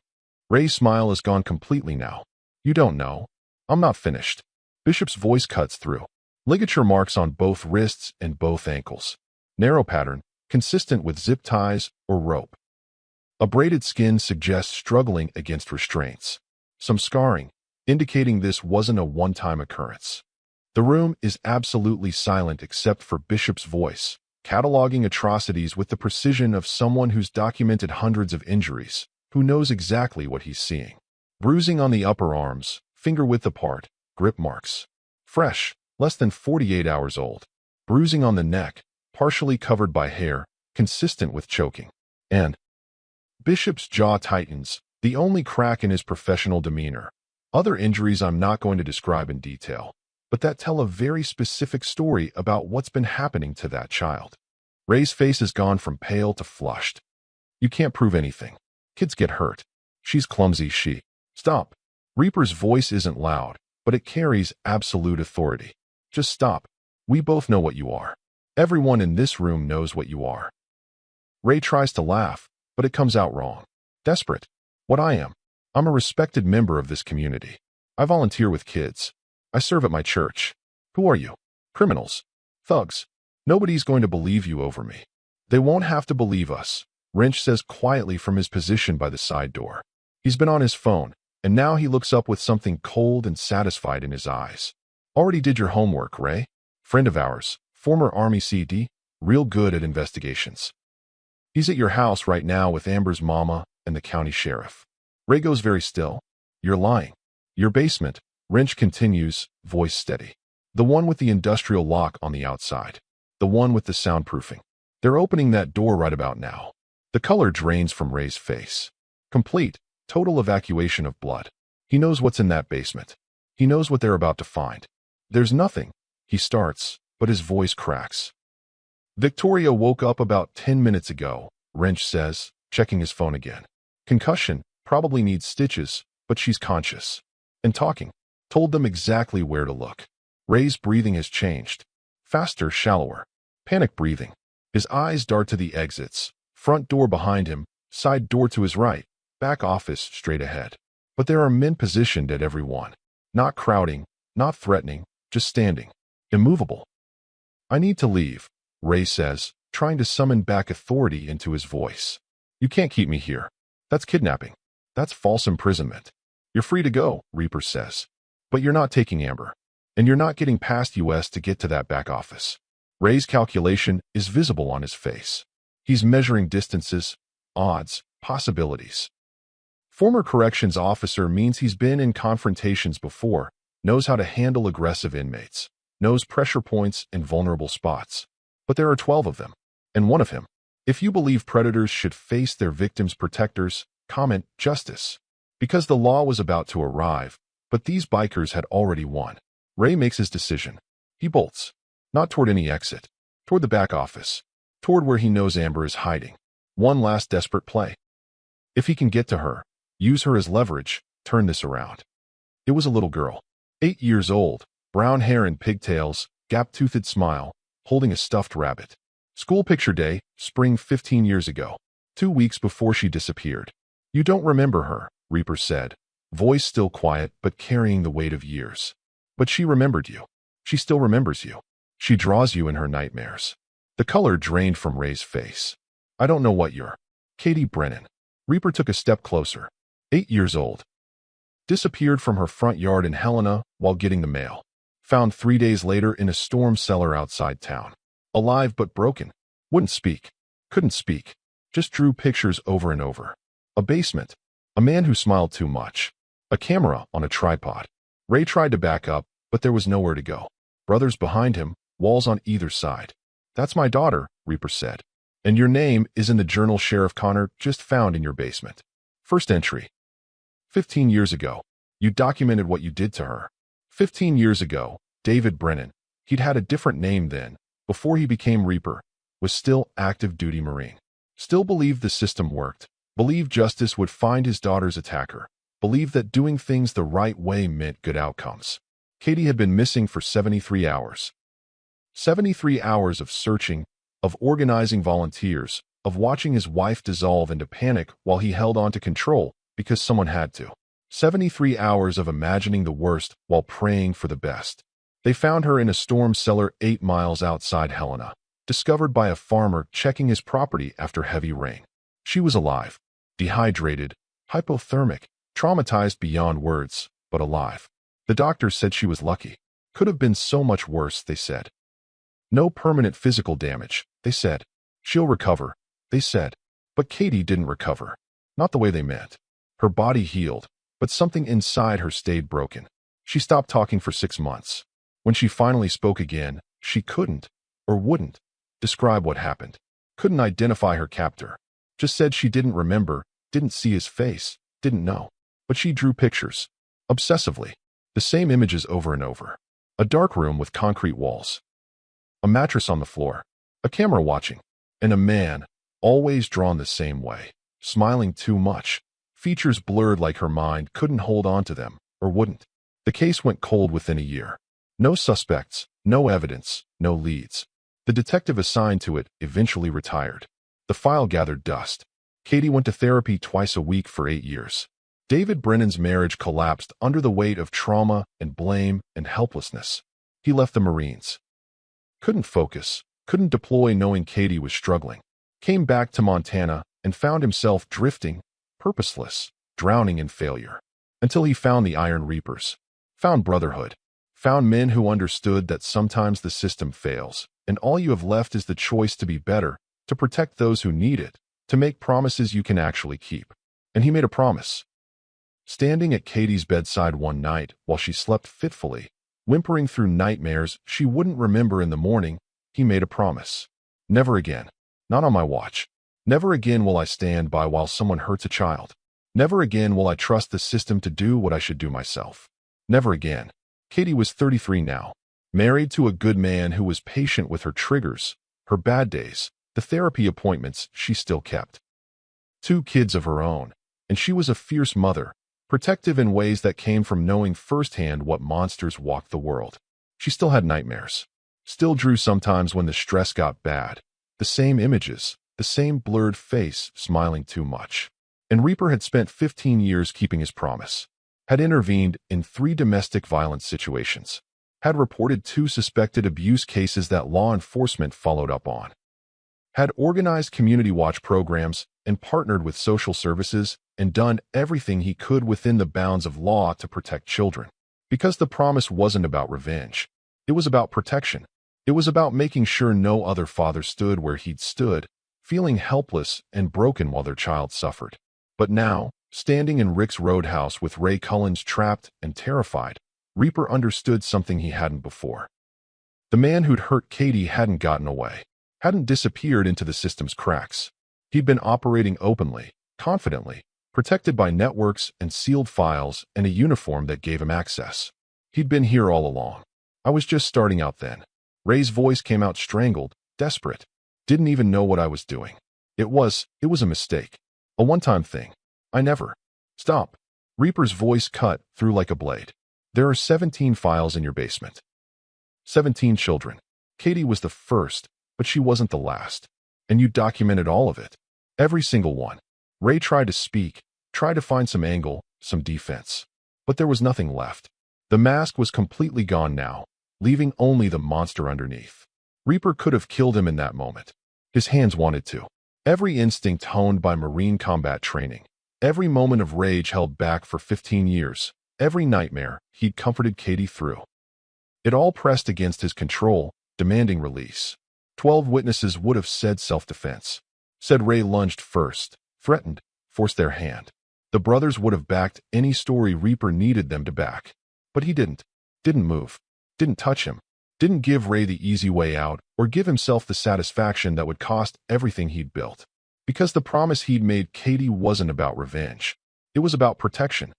Ray's smile is gone completely now. You don't know. I'm not finished. Bishop's voice cuts through. Ligature marks on both wrists and both ankles. Narrow pattern, consistent with zip ties or rope. Abraded skin suggests struggling against restraints. Some scarring, indicating this wasn't a one-time occurrence. The room is absolutely silent except for Bishop's voice, cataloging atrocities with the precision of someone who's documented hundreds of injuries, who knows exactly what he's seeing. Bruising on the upper arms, finger-width apart, grip marks. Fresh, less than 48 hours old. Bruising on the neck, partially covered by hair, consistent with choking. And Bishop's jaw tightens, the only crack in his professional demeanor. Other injuries I'm not going to describe in detail, but that tell a very specific story about what's been happening to that child. Ray's face has gone from pale to flushed. You can't prove anything. Kids get hurt. She's clumsy, she. Stop. Reaper's voice isn't loud, but it carries absolute authority. Just stop. We both know what you are. Everyone in this room knows what you are. Ray tries to laugh, but it comes out wrong. Desperate. What I am. I'm a respected member of this community. I volunteer with kids. I serve at my church. Who are you? Criminals. Thugs. Nobody's going to believe you over me. They won't have to believe us, Wrench says quietly from his position by the side door. He's been on his phone, and now he looks up with something cold and satisfied in his eyes. Already did your homework, Ray? Friend of ours, former Army CD, real good at investigations. He's at your house right now with Amber's mama and the county sheriff. Ray goes very still. You're lying. Your basement, Wrench continues, voice steady. The one with the industrial lock on the outside. The one with the soundproofing. They're opening that door right about now. The color drains from Ray's face. Complete, total evacuation of blood. He knows what's in that basement. He knows what they're about to find. There's nothing, He starts, but his voice cracks. Victoria woke up about 10 minutes ago, Wrench says, checking his phone again. Concussion, probably needs stitches, but she's conscious. And talking. Told them exactly where to look. Ray's breathing has changed. Faster, shallower. Panic breathing. His eyes dart to the exits. Front door behind him, side door to his right, back office straight ahead. But there are men positioned at every one. Not crowding, not threatening, just standing. Immovable. I need to leave, Ray says, trying to summon back authority into his voice. You can't keep me here. That's kidnapping. That's false imprisonment. You're free to go, Reaper says. But you're not taking Amber. And you're not getting past US to get to that back office. Ray's calculation is visible on his face. He's measuring distances, odds, possibilities. Former corrections officer means he's been in confrontations before, knows how to handle aggressive inmates, knows pressure points and vulnerable spots. But there are 12 of them, and one of him. If you believe predators should face their victims' protectors, comment justice. Because the law was about to arrive, but these bikers had already won. Ray makes his decision. He bolts. Not toward any exit. Toward the back office. Toward where he knows Amber is hiding. One last desperate play. If he can get to her, use her as leverage, turn this around. It was a little girl. 8 years old, brown hair and pigtails, gap-toothed smile, holding a stuffed rabbit. School picture day, spring 15 years ago. 2 weeks before she disappeared. You don't remember her, Reaper said, voice still quiet but carrying the weight of years. But she remembered you. She still remembers you. She draws you in her nightmares. The color drained from Ray's face. I don't know what you're. Katie Brennan. Reaper took a step closer. 8 years old. Disappeared from her front yard in Helena while getting the mail. Found 3 days later in a storm cellar outside town. Alive but broken. Wouldn't speak. Couldn't speak. Just drew pictures over and over. A basement. A man who smiled too much. A camera on a tripod. Ray tried to back up, but there was nowhere to go. Brothers behind him, walls on either side. That's my daughter, Reaper said. And your name is in the journal Sheriff Connor just found in your basement. First entry. 15 years ago. You documented what you did to her. 15 years ago, David Brennan. He'd had a different name then, before he became Reaper, was still active duty Marine. Still believed the system worked. Believed justice would find his daughter's attacker. Believed that doing things the right way meant good outcomes. Katie had been missing for 73 hours. 73 hours of searching, of organizing volunteers, of watching his wife dissolve into panic while he held on to control because someone had to. 73 hours of imagining the worst while praying for the best. They found her in a storm cellar 8 miles outside Helena, discovered by a farmer checking his property after heavy rain. She was alive, dehydrated, hypothermic, traumatized beyond words, but alive. The doctors said she was lucky. Could have been so much worse, they said. No permanent physical damage, they said. She'll recover, they said. But Katie didn't recover. Not the way they meant. Her body healed, but something inside her stayed broken. She stopped talking for 6 months. When she finally spoke again, she couldn't, or wouldn't, describe what happened. Couldn't identify her captor. Just said she didn't remember, didn't see his face, didn't know. But she drew pictures. Obsessively. The same images over and over. A dark room with concrete walls. A mattress on the floor. A camera watching. And a man, always drawn the same way. Smiling too much. Features blurred like her mind couldn't hold on to them, or wouldn't. The case went cold within a year. No suspects, no evidence, no leads. The detective assigned to it eventually retired. The file gathered dust. Katie went to therapy twice a week for 8 years. David Brennan's marriage collapsed under the weight of trauma and blame and helplessness. He left the Marines. Couldn't focus, couldn't deploy knowing Katie was struggling. Came back to Montana and found himself drifting, purposeless, drowning in failure. Until he found the Iron Reapers. Found brotherhood. Found men who understood that sometimes the system fails, and all you have left is the choice to be better, to protect those who need it, to make promises you can actually keep. And he made a promise. Standing at Katie's bedside one night while she slept fitfully, whimpering through nightmares she wouldn't remember in the morning, he made a promise. Never again. Not on my watch. Never again will I stand by while someone hurts a child. Never again will I trust the system to do what I should do myself. Never again. Katie was 33 now. Married to a good man who was patient with her triggers, her bad days, the therapy appointments she still kept. 2 kids of her own, and she was a fierce mother, protective in ways that came from knowing firsthand what monsters walked the world. She still had nightmares. Still drew sometimes when the stress got bad. The same images, the same blurred face smiling too much. And Reaper had spent 15 years keeping his promise. Had intervened in 3 domestic violence situations. Had reported 2 suspected abuse cases that law enforcement followed up on. Had organized community watch programs and partnered with social services and done everything he could within the bounds of law to protect children. Because the promise wasn't about revenge. It was about protection. It was about making sure no other father stood where he'd stood, feeling helpless and broken while their child suffered. But now, standing in Rick's roadhouse with Ray Cullens trapped and terrified, Reaper understood something he hadn't before. The man who'd hurt Katie hadn't gotten away, hadn't disappeared into the system's cracks. He'd been operating openly, confidently, protected by networks and sealed files and a uniform that gave him access. He'd been here all along. I was just starting out then. Ray's voice came out strangled, desperate. Didn't even know what I was doing. It was a mistake. A one-time thing. I never. Stop. Reaper's voice cut through like a blade. There are 17 files in your basement. 17 children. Katie was the first, but she wasn't the last. And you documented all of it. Every single one. Ray tried to speak, tried to find some angle, some defense. But there was nothing left. The mask was completely gone now, leaving only the monster underneath. Reaper could have killed him in that moment. His hands wanted to. Every instinct honed by Marine combat training. Every moment of rage held back for 15 years. Every nightmare he'd comforted Katie through. It all pressed against his control, demanding release. 12 witnesses would have said self-defense. Said Ray lunged first, threatened, forced their hand. The brothers would have backed any story Reaper needed them to back. But he didn't. Didn't move. Didn't touch him. Didn't give Ray the easy way out or give himself the satisfaction that would cost everything he'd built. Because the promise he'd made Katie wasn't about revenge. It was about protection.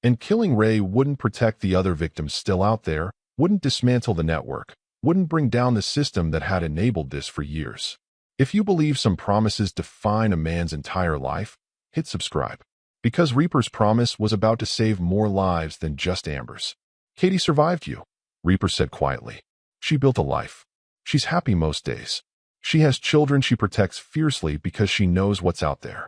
And killing Ray wouldn't protect the other victims still out there, wouldn't dismantle the network, wouldn't bring down the system that had enabled this for years. If you believe some promises define a man's entire life, hit subscribe. Because Reaper's promise was about to save more lives than just Amber's. Katie survived you, Reaper said quietly. She built a life. She's happy most days. She has children she protects fiercely because she knows what's out there.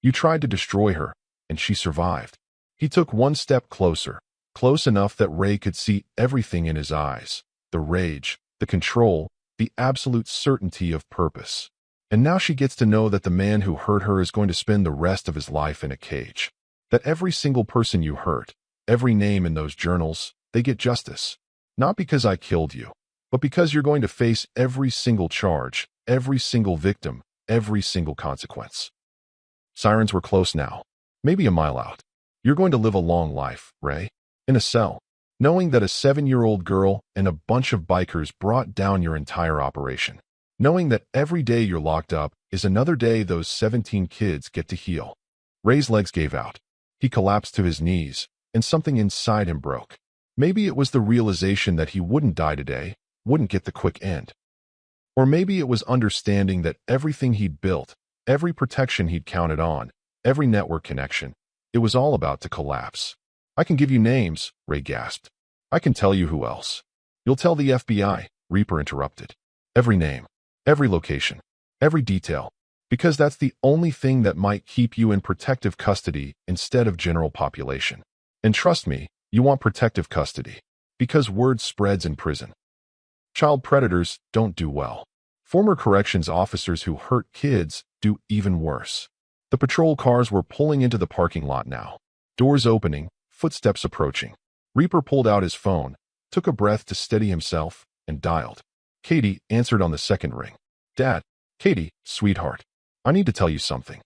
You tried to destroy her, and she survived. He took one step closer, close enough that Ray could see everything in his eyes. The rage, the control, the absolute certainty of purpose. And now she gets to know that the man who hurt her is going to spend the rest of his life in a cage. That every single person you hurt, every name in those journals, they get justice. Not because I killed you, but because you're going to face every single charge, every single victim, every single consequence. Sirens were close now, maybe a mile out. You're going to live a long life, Ray, in a cell, knowing that a 7-year-old girl and a bunch of bikers brought down your entire operation. Knowing that every day you're locked up is another day those 17 kids get to heal. Ray's legs gave out. He collapsed to his knees, and something inside him broke. Maybe it was the realization that he wouldn't die today, wouldn't get the quick end. Or maybe it was understanding that everything he'd built, every protection he'd counted on, every network connection, it was all about to collapse. I can give you names, Ray gasped. I can tell you who else. You'll tell the FBI, Reaper interrupted. Every name, every location, every detail, because that's the only thing that might keep you in protective custody instead of general population. And trust me, you want protective custody, because word spreads in prison. Child predators don't do well. Former corrections officers who hurt kids do even worse. The patrol cars were pulling into the parking lot now. Doors opening, footsteps approaching. Reaper pulled out his phone, took a breath to steady himself, and dialed. Katie answered on the second ring. Dad, Katie, sweetheart, I need to tell you something.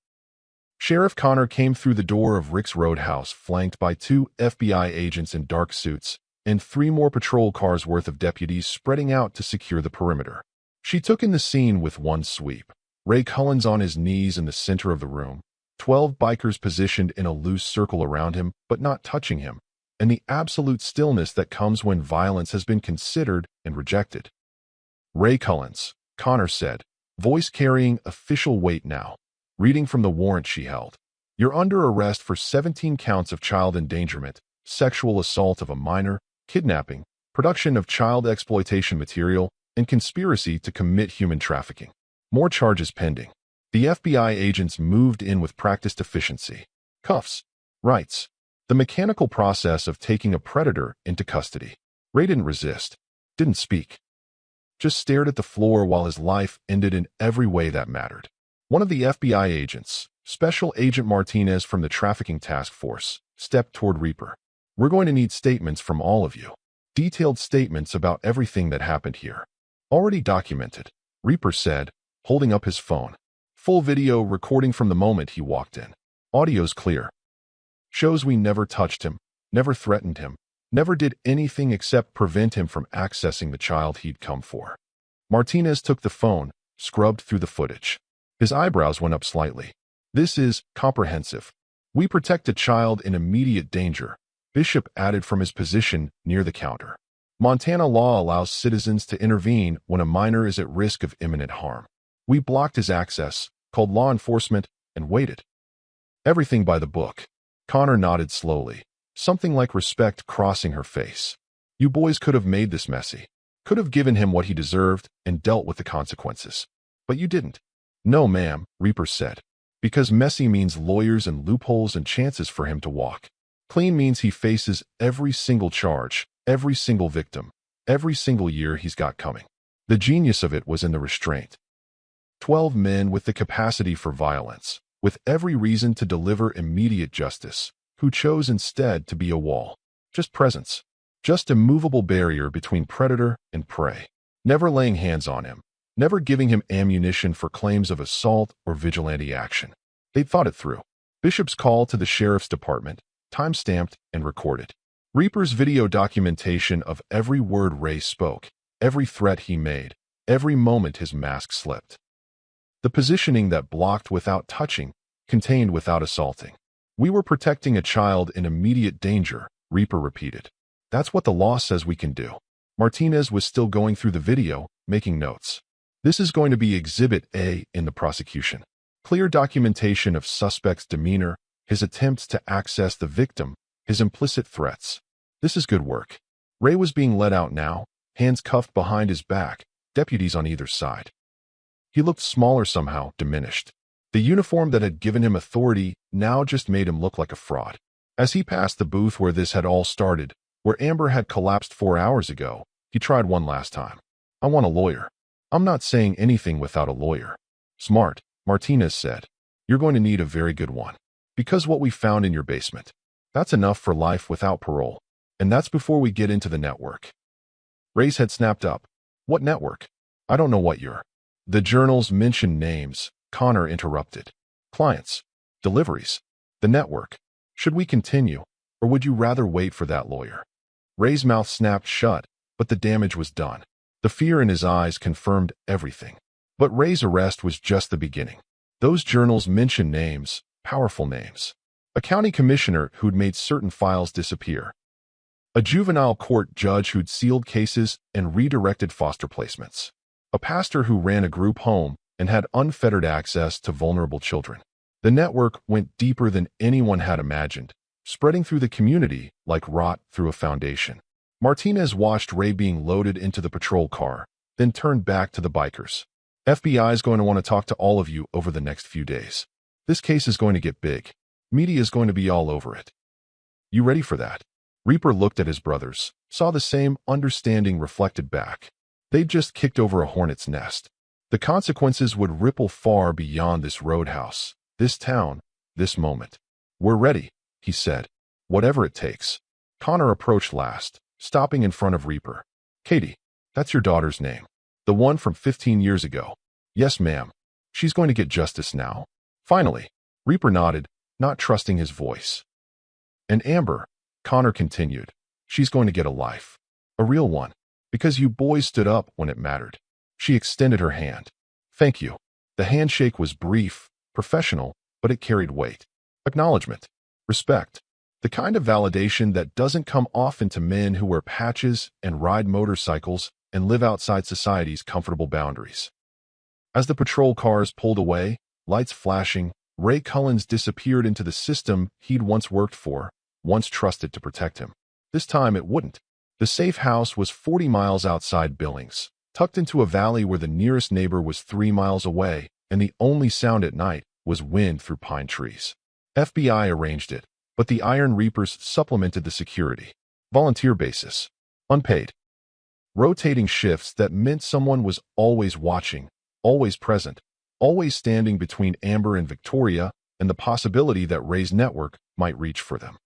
Sheriff Connor came through the door of Rick's Roadhouse, flanked by 2 FBI agents in dark suits and 3 more patrol cars worth of deputies spreading out to secure the perimeter. She took in the scene with one sweep. Ray Cullens on his knees in the center of the room, 12 bikers positioned in a loose circle around him, but not touching him. and the absolute stillness that comes when violence has been considered and rejected. Ray Cullens, Connor said, voice carrying official weight now, reading from the warrant she held. You're under arrest for 17 counts of child endangerment, sexual assault of a minor, kidnapping, production of child exploitation material, and conspiracy to commit human trafficking. More charges pending. The FBI agents moved in with practiced efficiency. Cuffs. Rights. The mechanical process of taking a predator into custody. Ray didn't resist. Didn't speak. Just stared at the floor while his life ended in every way that mattered. One of the FBI agents, Special Agent Martinez from the Trafficking Task Force, stepped toward Reaper. We're going to need statements from all of you. Detailed statements about everything that happened here. Already documented, Reaper said, holding up his phone. Full video recording from the moment he walked in. Audio's clear. Shows we never touched him, never threatened him, never did anything except prevent him from accessing the child he'd come for. Martinez took the phone, scrubbed through the footage. His eyebrows went up slightly. This is comprehensive. We protect a child in immediate danger, Bishop added from his position near the counter. Montana law allows citizens to intervene when a minor is at risk of imminent harm. We blocked his access, called law enforcement, and waited. Everything by the book. Connor nodded slowly, something like respect crossing her face. You boys could have made this messy. Could have given him what he deserved and dealt with the consequences. But you didn't. No, ma'am, Reaper said. Because messy means lawyers and loopholes and chances for him to walk. Clean means he faces every single charge, every single victim, every single year he's got coming. The genius of it was in the restraint. 12 men with the capacity for violence, with every reason to deliver immediate justice, who chose instead to be a wall. Just presence. Just a movable barrier between predator and prey. Never laying hands on him. Never giving him ammunition for claims of assault or vigilante action. They'd thought it through. Bishop's call to the sheriff's department, time-stamped and recorded. Reaper's video documentation of every word Ray spoke, every threat he made, every moment his mask slipped. The positioning that blocked without touching, contained without assaulting. We were protecting a child in immediate danger, Reaper repeated. That's what the law says we can do. Martinez was still going through the video, making notes. This is going to be Exhibit A in the prosecution. Clear documentation of suspect's demeanor, his attempts to access the victim, his implicit threats. This is good work. Ray was being led out now, hands cuffed behind his back, deputies on either side. He looked smaller somehow, diminished. The uniform that had given him authority now just made him look like a fraud. As he passed the booth where this had all started, where Amber had collapsed 4 hours ago, he tried one last time. I want a lawyer. I'm not saying anything without a lawyer. Smart, Martinez said. You're going to need a very good one. Because what we found in your basement. That's enough for life without parole. And that's before we get into the network. Ray's head snapped up. What network? I don't know what you're. The journals mention names, Connor interrupted. Clients. Deliveries. The network. Should we continue, or would you rather wait for that lawyer? Ray's mouth snapped shut, but the damage was done. The fear in his eyes confirmed everything. But Ray's arrest was just the beginning. Those journals mention names, powerful names. A county commissioner who'd made certain files disappear. A juvenile court judge who'd sealed cases and redirected foster placements. A pastor who ran a group home and had unfettered access to vulnerable children. The network went deeper than anyone had imagined, spreading through the community like rot through a foundation. Martinez watched Ray being loaded into the patrol car, then turned back to the bikers. FBI's going to want to talk to all of you over the next few days. This case is going to get big. Media's going to be all over it. You ready for that? Reaper looked at his brothers, saw the same understanding reflected back. They'd just kicked over a hornet's nest. The consequences would ripple far beyond this roadhouse, this town, this moment. We're ready, he said. Whatever it takes. Connor approached last, stopping in front of Reaper. Katie, that's your daughter's name. The one from 15 years ago. Yes, ma'am. She's going to get justice now. Finally, Reaper nodded, not trusting his voice. And Amber, Connor continued, she's going to get a life. A real one. Because you boys stood up when it mattered. She extended her hand. Thank you. The handshake was brief, professional, but it carried weight. Acknowledgement. Respect. The kind of validation that doesn't come often to men who wear patches and ride motorcycles and live outside society's comfortable boundaries. As the patrol cars pulled away, lights flashing, Ray Cullens disappeared into the system he'd once worked for, once trusted to protect him. This time it wouldn't. The safe house was 40 miles outside Billings, tucked into a valley where the nearest neighbor was 3 miles away, and the only sound at night was wind through pine trees. FBI arranged it, but the Iron Reapers supplemented the security. Volunteer basis. Unpaid. Rotating shifts that meant someone was always watching, always present, always standing between Amber and Victoria and the possibility that Ray's network might reach for them.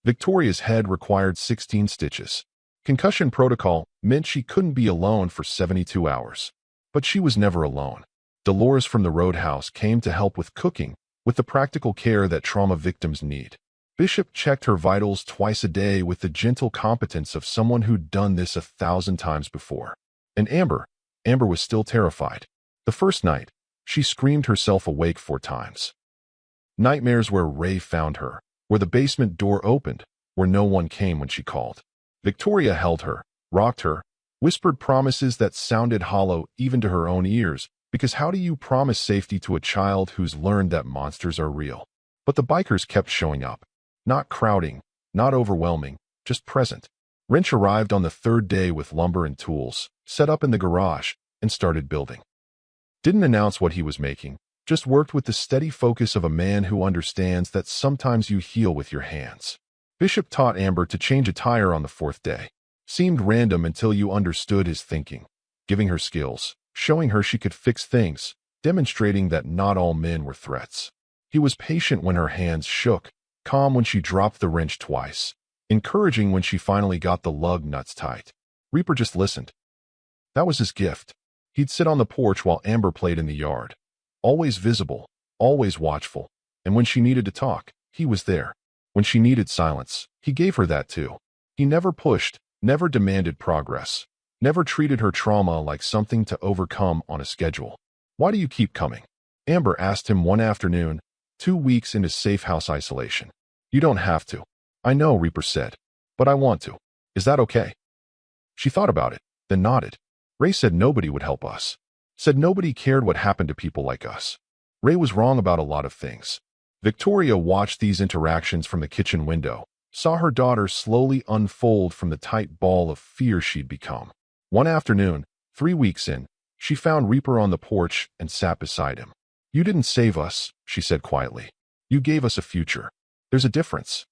Victoria's head required 16 stitches. Concussion protocol meant she couldn't be alone for 72 hours. But she was never alone. Dolores from the Roadhouse came to help with cooking, with the practical care that trauma victims need. Bishop checked her vitals twice a day with the gentle competence of someone who'd done this 1,000 times before. And Amber was still terrified. The first night, she screamed herself awake 4 times. Nightmares where Ray found her, where the basement door opened, where no one came when she called. Victoria held her, rocked her, whispered promises that sounded hollow even to her own ears, because how do you promise safety to a child who's learned that monsters are real? But the bikers kept showing up. Not crowding, not overwhelming, just present. Wrench arrived on the 3rd day with lumber and tools, set up in the garage, and started building. Didn't announce what he was making, just worked with the steady focus of a man who understands that sometimes you heal with your hands. Bishop taught Amber to change a tire on the 4th day. Seemed random until you understood his thinking, giving her skills, showing her she could fix things, demonstrating that not all men were threats. He was patient when her hands shook, calm when she dropped the wrench twice, encouraging when she finally got the lug nuts tight. Reaper just listened. That was his gift. He'd sit on the porch while Amber played in the yard. Always visible, always watchful, and when she needed to talk, he was there. When she needed silence, he gave her that too. He never pushed, never demanded progress, never treated her trauma like something to overcome on a schedule. Why do you keep coming? Amber asked him one afternoon, 2 weeks into safe house isolation. You don't have to. I know, Reaper said, but I want to. Is that okay? She thought about it, then nodded. Ray said nobody would help us. Said nobody cared what happened to people like us. Ray was wrong about a lot of things. Victoria watched these interactions from the kitchen window, saw her daughter slowly unfold from the tight ball of fear she'd become. One afternoon, 3 weeks in, she found Reaper on the porch and sat beside him. You didn't save us, she said quietly. You gave us a future. There's a difference.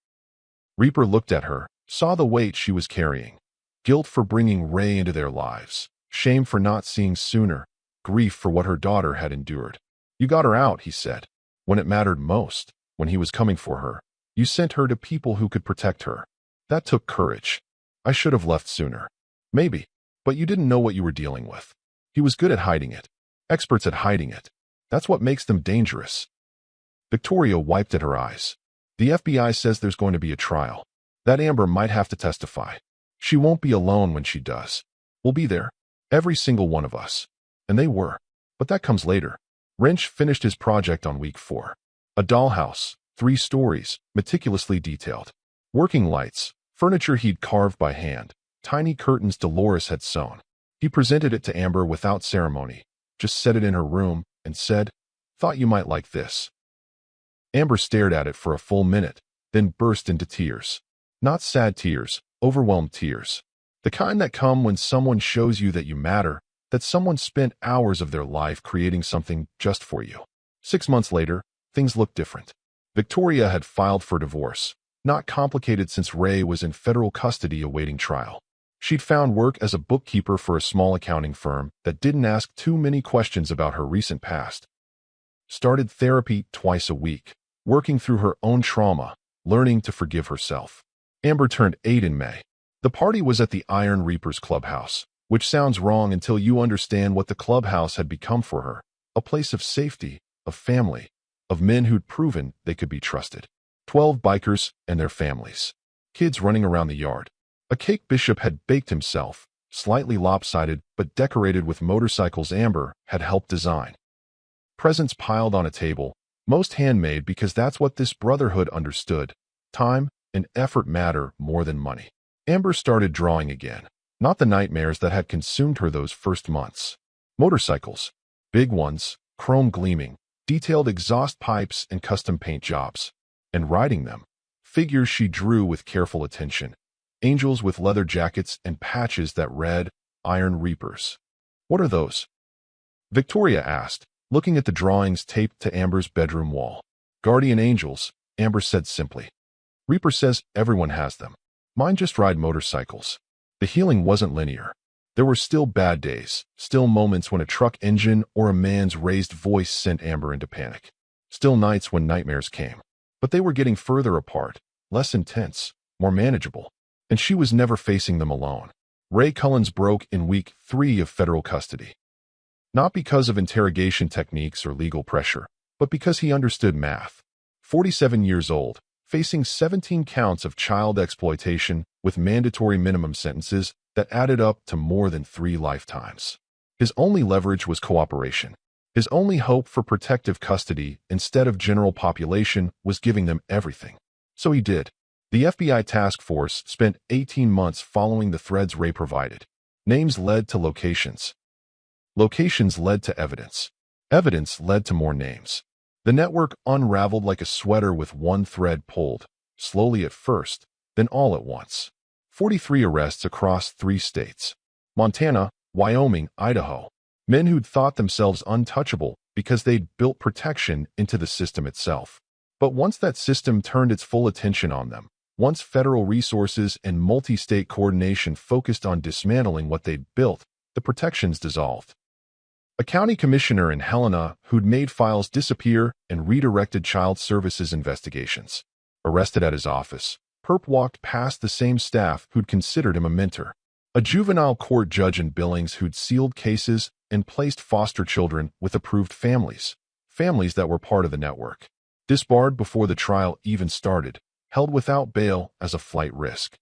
Reaper looked at her, saw the weight she was carrying. Guilt for bringing Ray into their lives, shame for not seeing sooner, grief for what her daughter had endured. You got her out, he said. When it mattered most, when he was coming for her, you sent her to people who could protect her. That took courage. I should have left sooner. Maybe, but you didn't know what you were dealing with. He was good at hiding it. Experts at hiding it. That's what makes them dangerous. Victoria wiped at her eyes. The FBI says there's going to be a trial. That Amber might have to testify. She won't be alone when she does. We'll be there. Every single one of us. And they were. But that comes later. Wrench finished his project on week 4. A dollhouse, 3 stories, meticulously detailed. Working lights, furniture he'd carved by hand, tiny curtains Dolores had sewn. He presented it to Amber without ceremony, just set it in her room, and said, "Thought you might like this." Amber stared at it for a full minute, then burst into tears. Not sad tears, overwhelmed tears. The kind that come when someone shows you that you matter, that someone spent hours of their life creating something just for you. 6 months later, things looked different. Victoria had filed for divorce, not complicated since Ray was in federal custody awaiting trial. She'd found work as a bookkeeper for a small accounting firm that didn't ask too many questions about her recent past. Started therapy twice a week, working through her own trauma, learning to forgive herself. Amber turned 8 in May. The party was at the Iron Reapers clubhouse, which sounds wrong until you understand what the clubhouse had become for her. A place of safety, of family, of men who'd proven they could be trusted. 12 bikers and their families. Kids running around the yard. A cake Bishop had baked himself, slightly lopsided but decorated with motorcycles Amber had helped design. Presents piled on a table, most handmade because that's what this brotherhood understood. Time, and effort matter more than money. Amber started drawing again, not the nightmares that had consumed her those first months. Motorcycles, big ones, chrome gleaming, detailed exhaust pipes and custom paint jobs. And riding them, figures she drew with careful attention, angels with leather jackets and patches that read, Iron Reapers. What are those? Victoria asked, looking at the drawings taped to Amber's bedroom wall. Guardian angels, Amber said simply. Reaper says everyone has them. Mine just ride motorcycles. The healing wasn't linear. There were still bad days, still moments when a truck engine or a man's raised voice sent Amber into panic. Still nights when nightmares came. But they were getting further apart, less intense, more manageable. And she was never facing them alone. Ray Cullens broke in week 3 of federal custody. Not because of interrogation techniques or legal pressure, but because he understood math. 47 years old, facing 17 counts of child exploitation with mandatory minimum sentences that added up to more than 3 lifetimes. His only leverage was cooperation. His only hope for protective custody instead of general population was giving them everything. So he did. The FBI task force spent 18 months following the threads Ray provided. Names led to locations. Locations led to evidence. Evidence led to more names. The network unraveled like a sweater with one thread pulled, slowly at first, then all at once. 43 arrests across 3 states. Montana, Wyoming, Idaho. Men who'd thought themselves untouchable because they'd built protection into the system itself. But once that system turned its full attention on them, once federal resources and multi-state coordination focused on dismantling what they'd built, the protections dissolved. A county commissioner in Helena who'd made files disappear and redirected child services investigations. Arrested at his office, Perp walked past the same staff who'd considered him a mentor. A juvenile court judge in Billings who'd sealed cases and placed foster children with approved families. Families that were part of the network. Disbarred before the trial even started, held without bail as a flight risk.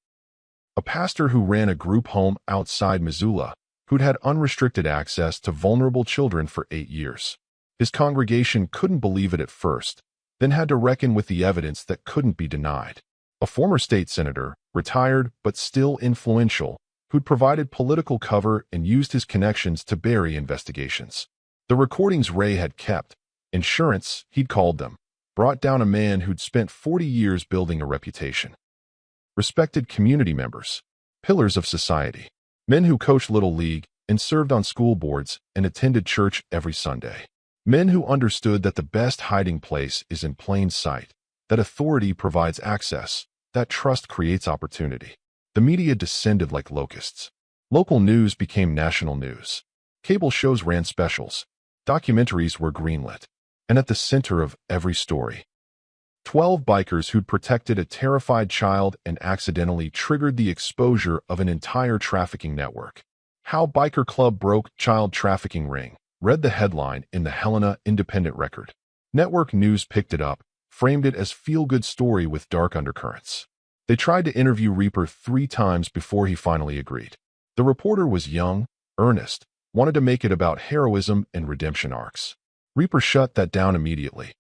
A pastor who ran a group home outside Missoula, who'd had unrestricted access to vulnerable children for 8 years. His congregation couldn't believe it at first, then had to reckon with the evidence that couldn't be denied. A former state senator, retired but still influential, who'd provided political cover and used his connections to bury investigations. The recordings Ray had kept, insurance, he'd called them, brought down a man who'd spent 40 years building a reputation. Respected community members, pillars of society, men who coached Little League and served on school boards and attended church every Sunday. Men who understood that the best hiding place is in plain sight, that authority provides access, that trust creates opportunity. The media descended like locusts. Local news became national news. Cable shows ran specials. Documentaries were greenlit. And at the center of every story, 12 bikers who'd protected a terrified child and accidentally triggered the exposure of an entire trafficking network. How Biker Club Broke Child Trafficking Ring, read the headline in the Helena Independent Record. Network News picked it up, framed it as feel-good story with dark undercurrents. They tried to interview Reaper 3 times before he finally agreed. The reporter was young, earnest, wanted to make it about heroism and redemption arcs. Reaper shut that down immediately.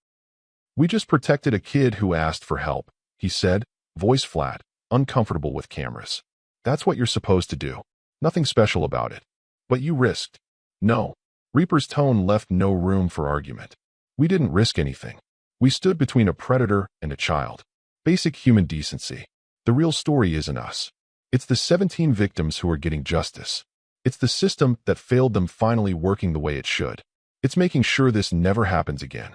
We just protected a kid who asked for help, he said, voice flat, uncomfortable with cameras. That's what you're supposed to do. Nothing special about it. But you risked. No. Reaper's tone left no room for argument. We didn't risk anything. We stood between a predator and a child. Basic human decency. The real story isn't us. It's the 17 victims who are getting justice. It's the system that failed them finally working the way it should. It's making sure this never happens again.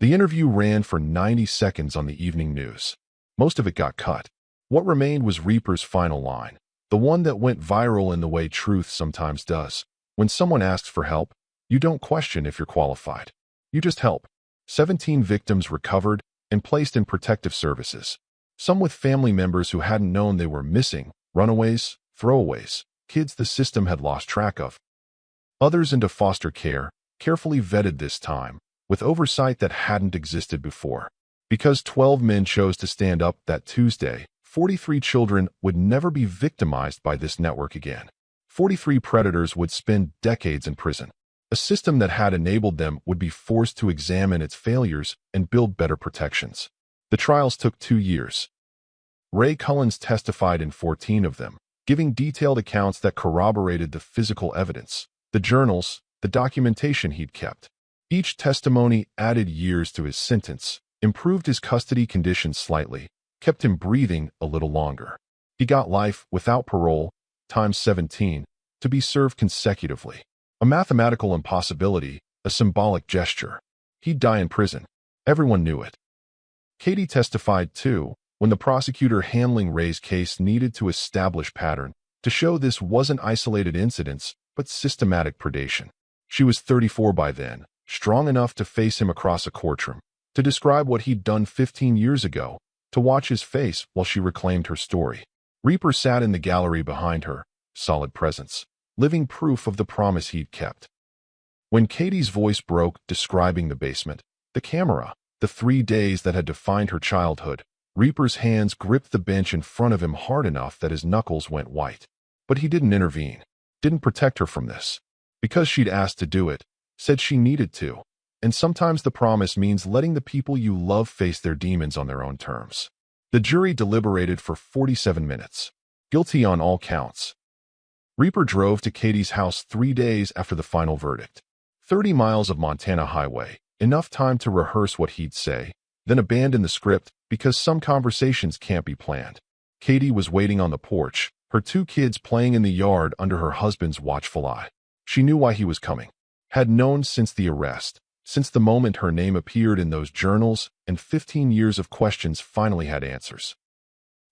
The interview ran for 90 seconds on the evening news. Most of it got cut. What remained was Reaper's final line, the one that went viral in the way truth sometimes does. When someone asks for help, you don't question if you're qualified. You just help. 17 victims recovered and placed in protective services. Some with family members who hadn't known they were missing, runaways, throwaways, kids the system had lost track of. Others into foster care, carefully vetted this time, with oversight that hadn't existed before. Because 12 men chose to stand up that Tuesday, 43 children would never be victimized by this network again. 43 predators would spend decades in prison. A system that had enabled them would be forced to examine its failures and build better protections. The trials took 2 years. Ray Cullens testified in 14 of them, giving detailed accounts that corroborated the physical evidence, the journals, the documentation he'd kept. Each testimony added years to his sentence, improved his custody conditions slightly, kept him breathing a little longer. He got life without parole, times 17, to be served consecutively. A mathematical impossibility, a symbolic gesture. He'd die in prison. Everyone knew it. Katie testified too, when the prosecutor handling Ray's case needed to establish pattern, to show this wasn't isolated incidents, but systematic predation. She was 34 by then, strong enough to face him across a courtroom, to describe what he'd done 15 years ago, to watch his face while she reclaimed her story. Reaper sat in the gallery behind her, solid presence, living proof of the promise he'd kept. When Katie's voice broke describing the basement, the camera, the 3 days that had defined her childhood, Reaper's hands gripped the bench in front of him hard enough that his knuckles went white. But he didn't intervene, didn't protect her from this. Because she'd asked to do it, said she needed to. And sometimes the promise means letting the people you love face their demons on their own terms. The jury deliberated for 47 minutes. Guilty on all counts. Reaper drove to Katie's house 3 days after the final verdict. 30 miles of Montana highway, enough time to rehearse what he'd say, then abandon the script because some conversations can't be planned. Katie was waiting on the porch, her 2 kids playing in the yard under her husband's watchful eye. She knew why he was coming. Had known since the arrest, since the moment her name appeared in those journals, and 15 years of questions finally had answers.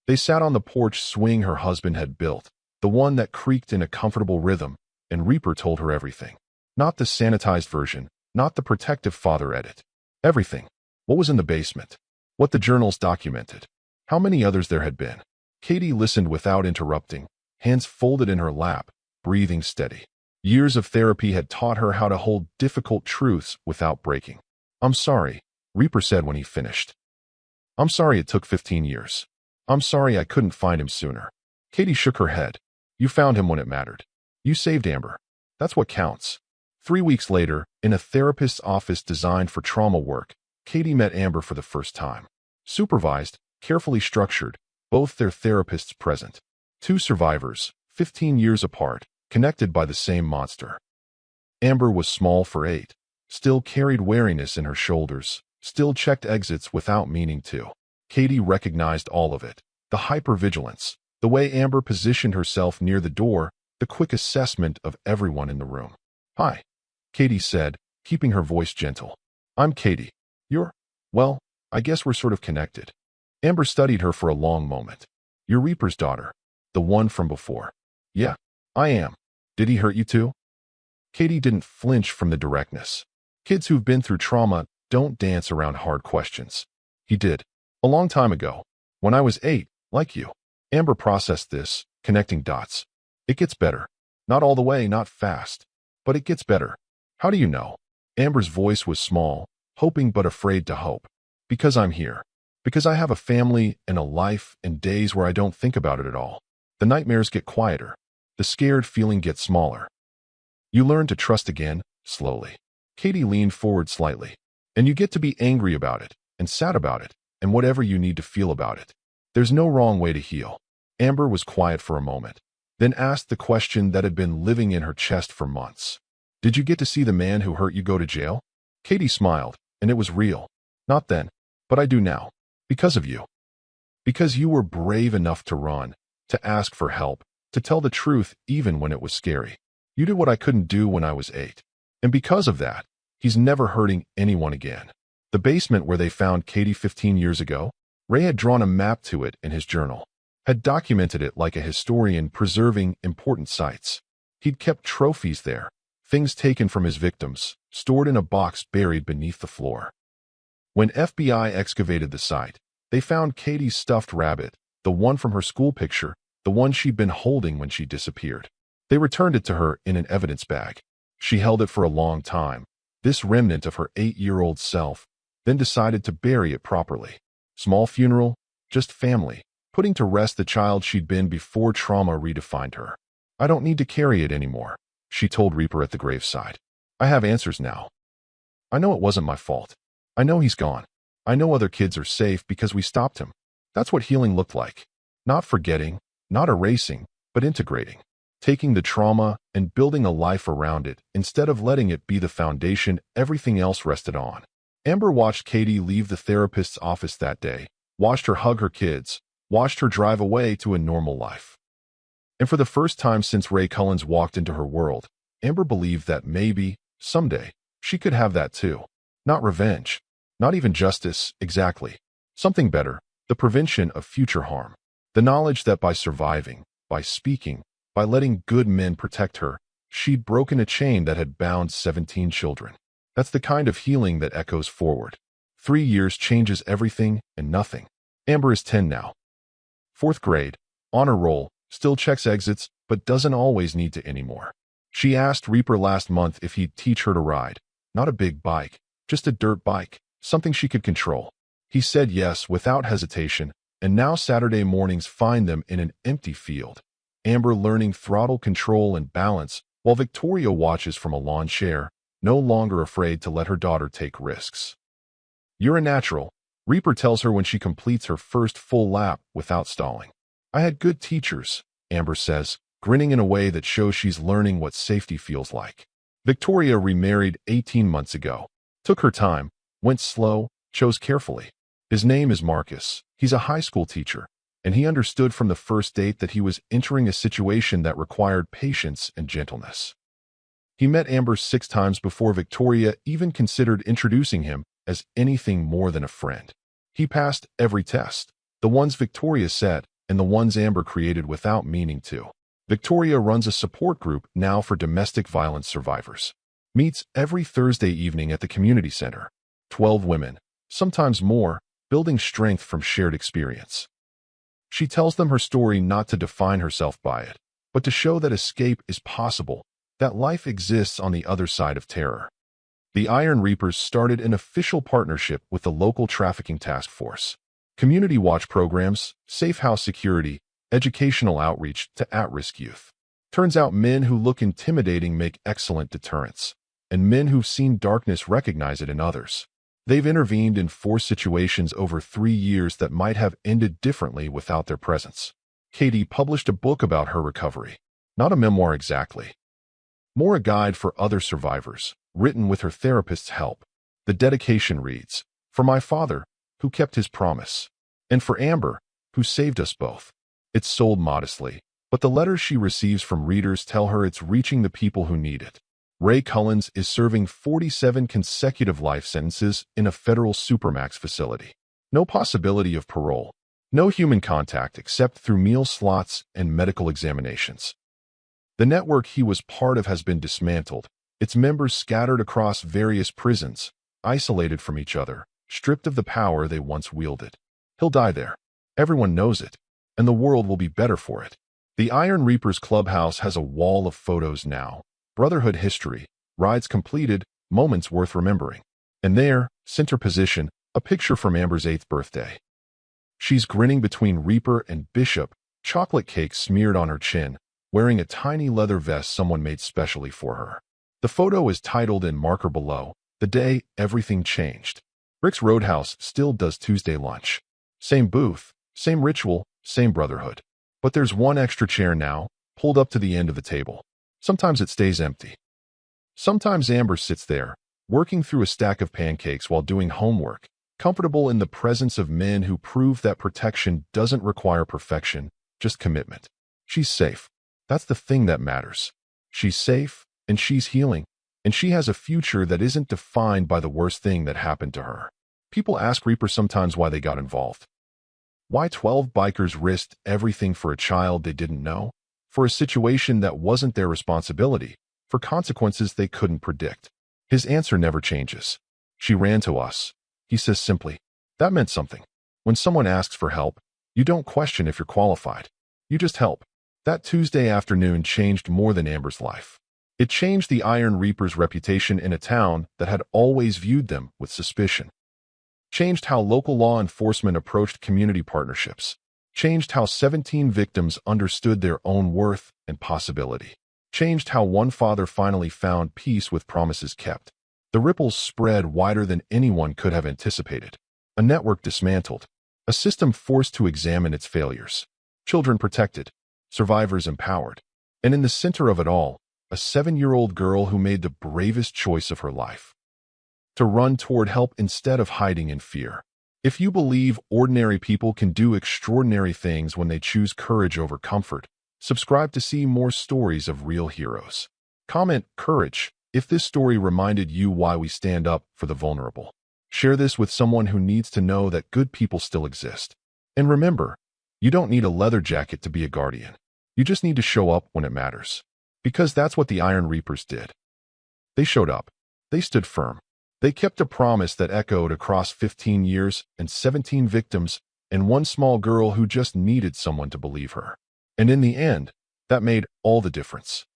They sat on the porch swing her husband had built, the one that creaked in a comfortable rhythm, and Reaper told her everything. Not the sanitized version, not the protective father edit. Everything. What was in the basement. What the journals documented. How many others there had been. Katie listened without interrupting, hands folded in her lap, breathing steady. Years of therapy had taught her how to hold difficult truths without breaking. "I'm sorry," Reaper said when he finished. "I'm sorry it took 15 years. I'm sorry I couldn't find him sooner." Katie shook her head. "You found him when it mattered. You saved Amber. That's what counts." 3 weeks later, in a therapist's office designed for trauma work, Katie met Amber for the first time. Supervised, carefully structured, both their therapists present. 2 survivors, 15 years apart, connected by the same monster. Amber was small for 8, still carried wariness in her shoulders, still checked exits without meaning to. Katie recognized all of it. The hypervigilance, the way Amber positioned herself near the door, the quick assessment of everyone in the room. "Hi," Katie said, keeping her voice gentle. "I'm Katie. You're, well, I guess we're sort of connected." Amber studied her for a long moment. "You're Reaper's daughter. The one from before." "Yeah, I am. Did he hurt you too?" Katie didn't flinch from the directness. Kids who've been through trauma don't dance around hard questions. "He did. A long time ago. When I was 8, like you." Amber processed this, connecting dots. "It gets better. Not all the way, not fast. But it gets better." "How do you know?" Amber's voice was small, hoping but afraid to hope. "Because I'm here. Because I have a family and a life and days where I don't think about it at all. The nightmares get quieter. The scared feeling gets smaller. You learn to trust again, slowly." Katie leaned forward slightly. "And you get to be angry about it, and sad about it, and whatever you need to feel about it. There's no wrong way to heal." Amber was quiet for a moment, then asked the question that had been living in her chest for months. "Did you get to see the man who hurt you go to jail?" Katie smiled, and it was real. "Not then, but I do now. Because of you. Because you were brave enough to run, to ask for help, to tell the truth even when it was scary. You did what I couldn't do when I was 8. And because of that, he's never hurting anyone again." The basement where they found Katie 15 years ago, Ray had drawn a map to it in his journal, had documented it like a historian preserving important sites. He'd kept trophies there, things taken from his victims, stored in a box buried beneath the floor. When FBI excavated the site, they found Katie's stuffed rabbit, the one from her school picture, the one she'd been holding when she disappeared. They returned it to her in an evidence bag. She held it for a long time, this remnant of her 8-year-old self, then decided to bury it properly. Small funeral, just family, putting to rest the child she'd been before trauma redefined her. "I don't need to carry it anymore," she told Reaper at the graveside. "I have answers now. I know it wasn't my fault. I know he's gone. I know other kids are safe because we stopped him." That's what healing looked like. Not forgetting, not erasing, but integrating. Taking the trauma and building a life around it instead of letting it be the foundation everything else rested on. Amber watched Katie leave the therapist's office that day, watched her hug her kids, watched her drive away to a normal life. And for the first time since Ray Cullens walked into her world, Amber believed that maybe, someday, she could have that too. Not revenge. Not even justice, exactly. Something better, the prevention of future harm. The knowledge that by surviving, by speaking, by letting good men protect her, she'd broken a chain that had bound 17 children. That's the kind of healing that echoes forward. 3 years changes everything and nothing. Amber is 10 now. 4th grade, honor roll, still checks exits, but doesn't always need to anymore. She asked Reaper last month if he'd teach her to ride. Not a big bike, just a dirt bike, something she could control. He said yes without hesitation, and now Saturday mornings find them in an empty field. Amber learning throttle control and balance, while Victoria watches from a lawn chair, no longer afraid to let her daughter take risks. You're a natural, Reaper tells her when she completes her first full lap without stalling. I had good teachers, Amber says, grinning in a way that shows she's learning what safety feels like. Victoria remarried 18 months ago. Took her time, went slow, chose carefully. His name is Marcus. He's a high school teacher, and he understood from the first date that he was entering a situation that required patience and gentleness. He met Amber 6 times before Victoria even considered introducing him as anything more than a friend. He passed every test, the ones Victoria set and the ones Amber created without meaning to. Victoria runs a support group now for domestic violence survivors. Meets every Thursday evening at the community center. 12 women, sometimes more, building strength from shared experience. She tells them her story not to define herself by it, but to show that escape is possible, that life exists on the other side of terror. The Iron Reapers started an official partnership with the local trafficking task force. Community watch programs, safe house security, educational outreach to at-risk youth. Turns out men who look intimidating make excellent deterrents, and men who've seen darkness recognize it in others. They've intervened in 4 situations over 3 years that might have ended differently without their presence. Katie published a book about her recovery. Not a memoir exactly. More a guide for other survivors, written with her therapist's help. The dedication reads, "For my father, who kept his promise, and for Amber, who saved us both." It's sold modestly, but the letters she receives from readers tell her it's reaching the people who need it. Ray Cullens is serving 47 consecutive life sentences in a federal supermax facility. No possibility of parole. No human contact except through meal slots and medical examinations. The network he was part of has been dismantled, its members scattered across various prisons, isolated from each other, stripped of the power they once wielded. He'll die there. Everyone knows it, and the world will be better for it. The Iron Reapers clubhouse has a wall of photos now. Brotherhood history, rides completed, moments worth remembering. And there, center position, a picture from Amber's 8th birthday. She's grinning between Reaper and Bishop, chocolate cake smeared on her chin, wearing a tiny leather vest someone made specially for her. The photo is titled in marker below, "The Day Everything Changed." Rick's Roadhouse still does Tuesday lunch. Same booth, same ritual, same brotherhood. But there's one extra chair now, pulled up to the end of the table. Sometimes it stays empty. Sometimes Amber sits there, working through a stack of pancakes while doing homework, comfortable in the presence of men who prove that protection doesn't require perfection, just commitment. She's safe. That's the thing that matters. She's safe, and she's healing, and she has a future that isn't defined by the worst thing that happened to her. People ask Reaper sometimes why they got involved. Why 12 bikers risked everything for a child they didn't know? For a situation that wasn't their responsibility, for consequences they couldn't predict. His answer never changes. She ran to us. He says simply, that meant something. When someone asks for help, you don't question if you're qualified. You just help. That Tuesday afternoon changed more than Amber's life. It changed the Iron Reapers' reputation in a town that had always viewed them with suspicion. Changed how local law enforcement approached community partnerships. Changed how 17 victims understood their own worth and possibility. Changed how one father finally found peace with promises kept. The ripples spread wider than anyone could have anticipated. A network dismantled. A system forced to examine its failures. children protected, survivors empowered. And in the center of it all, a 7-year-old girl who made the bravest choice of her life. To run toward help instead of hiding in fear. If you believe ordinary people can do extraordinary things when they choose courage over comfort, subscribe to see more stories of real heroes. Comment courage if this story reminded you why we stand up for the vulnerable. Share this with someone who needs to know that good people still exist. And remember, you don't need a leather jacket to be a guardian. You just need to show up when it matters. Because that's what the Iron Reapers did. They showed up. They stood firm. They kept a promise that echoed across 15 years and 17 victims and one small girl who just needed someone to believe her. And in the end, that made all the difference.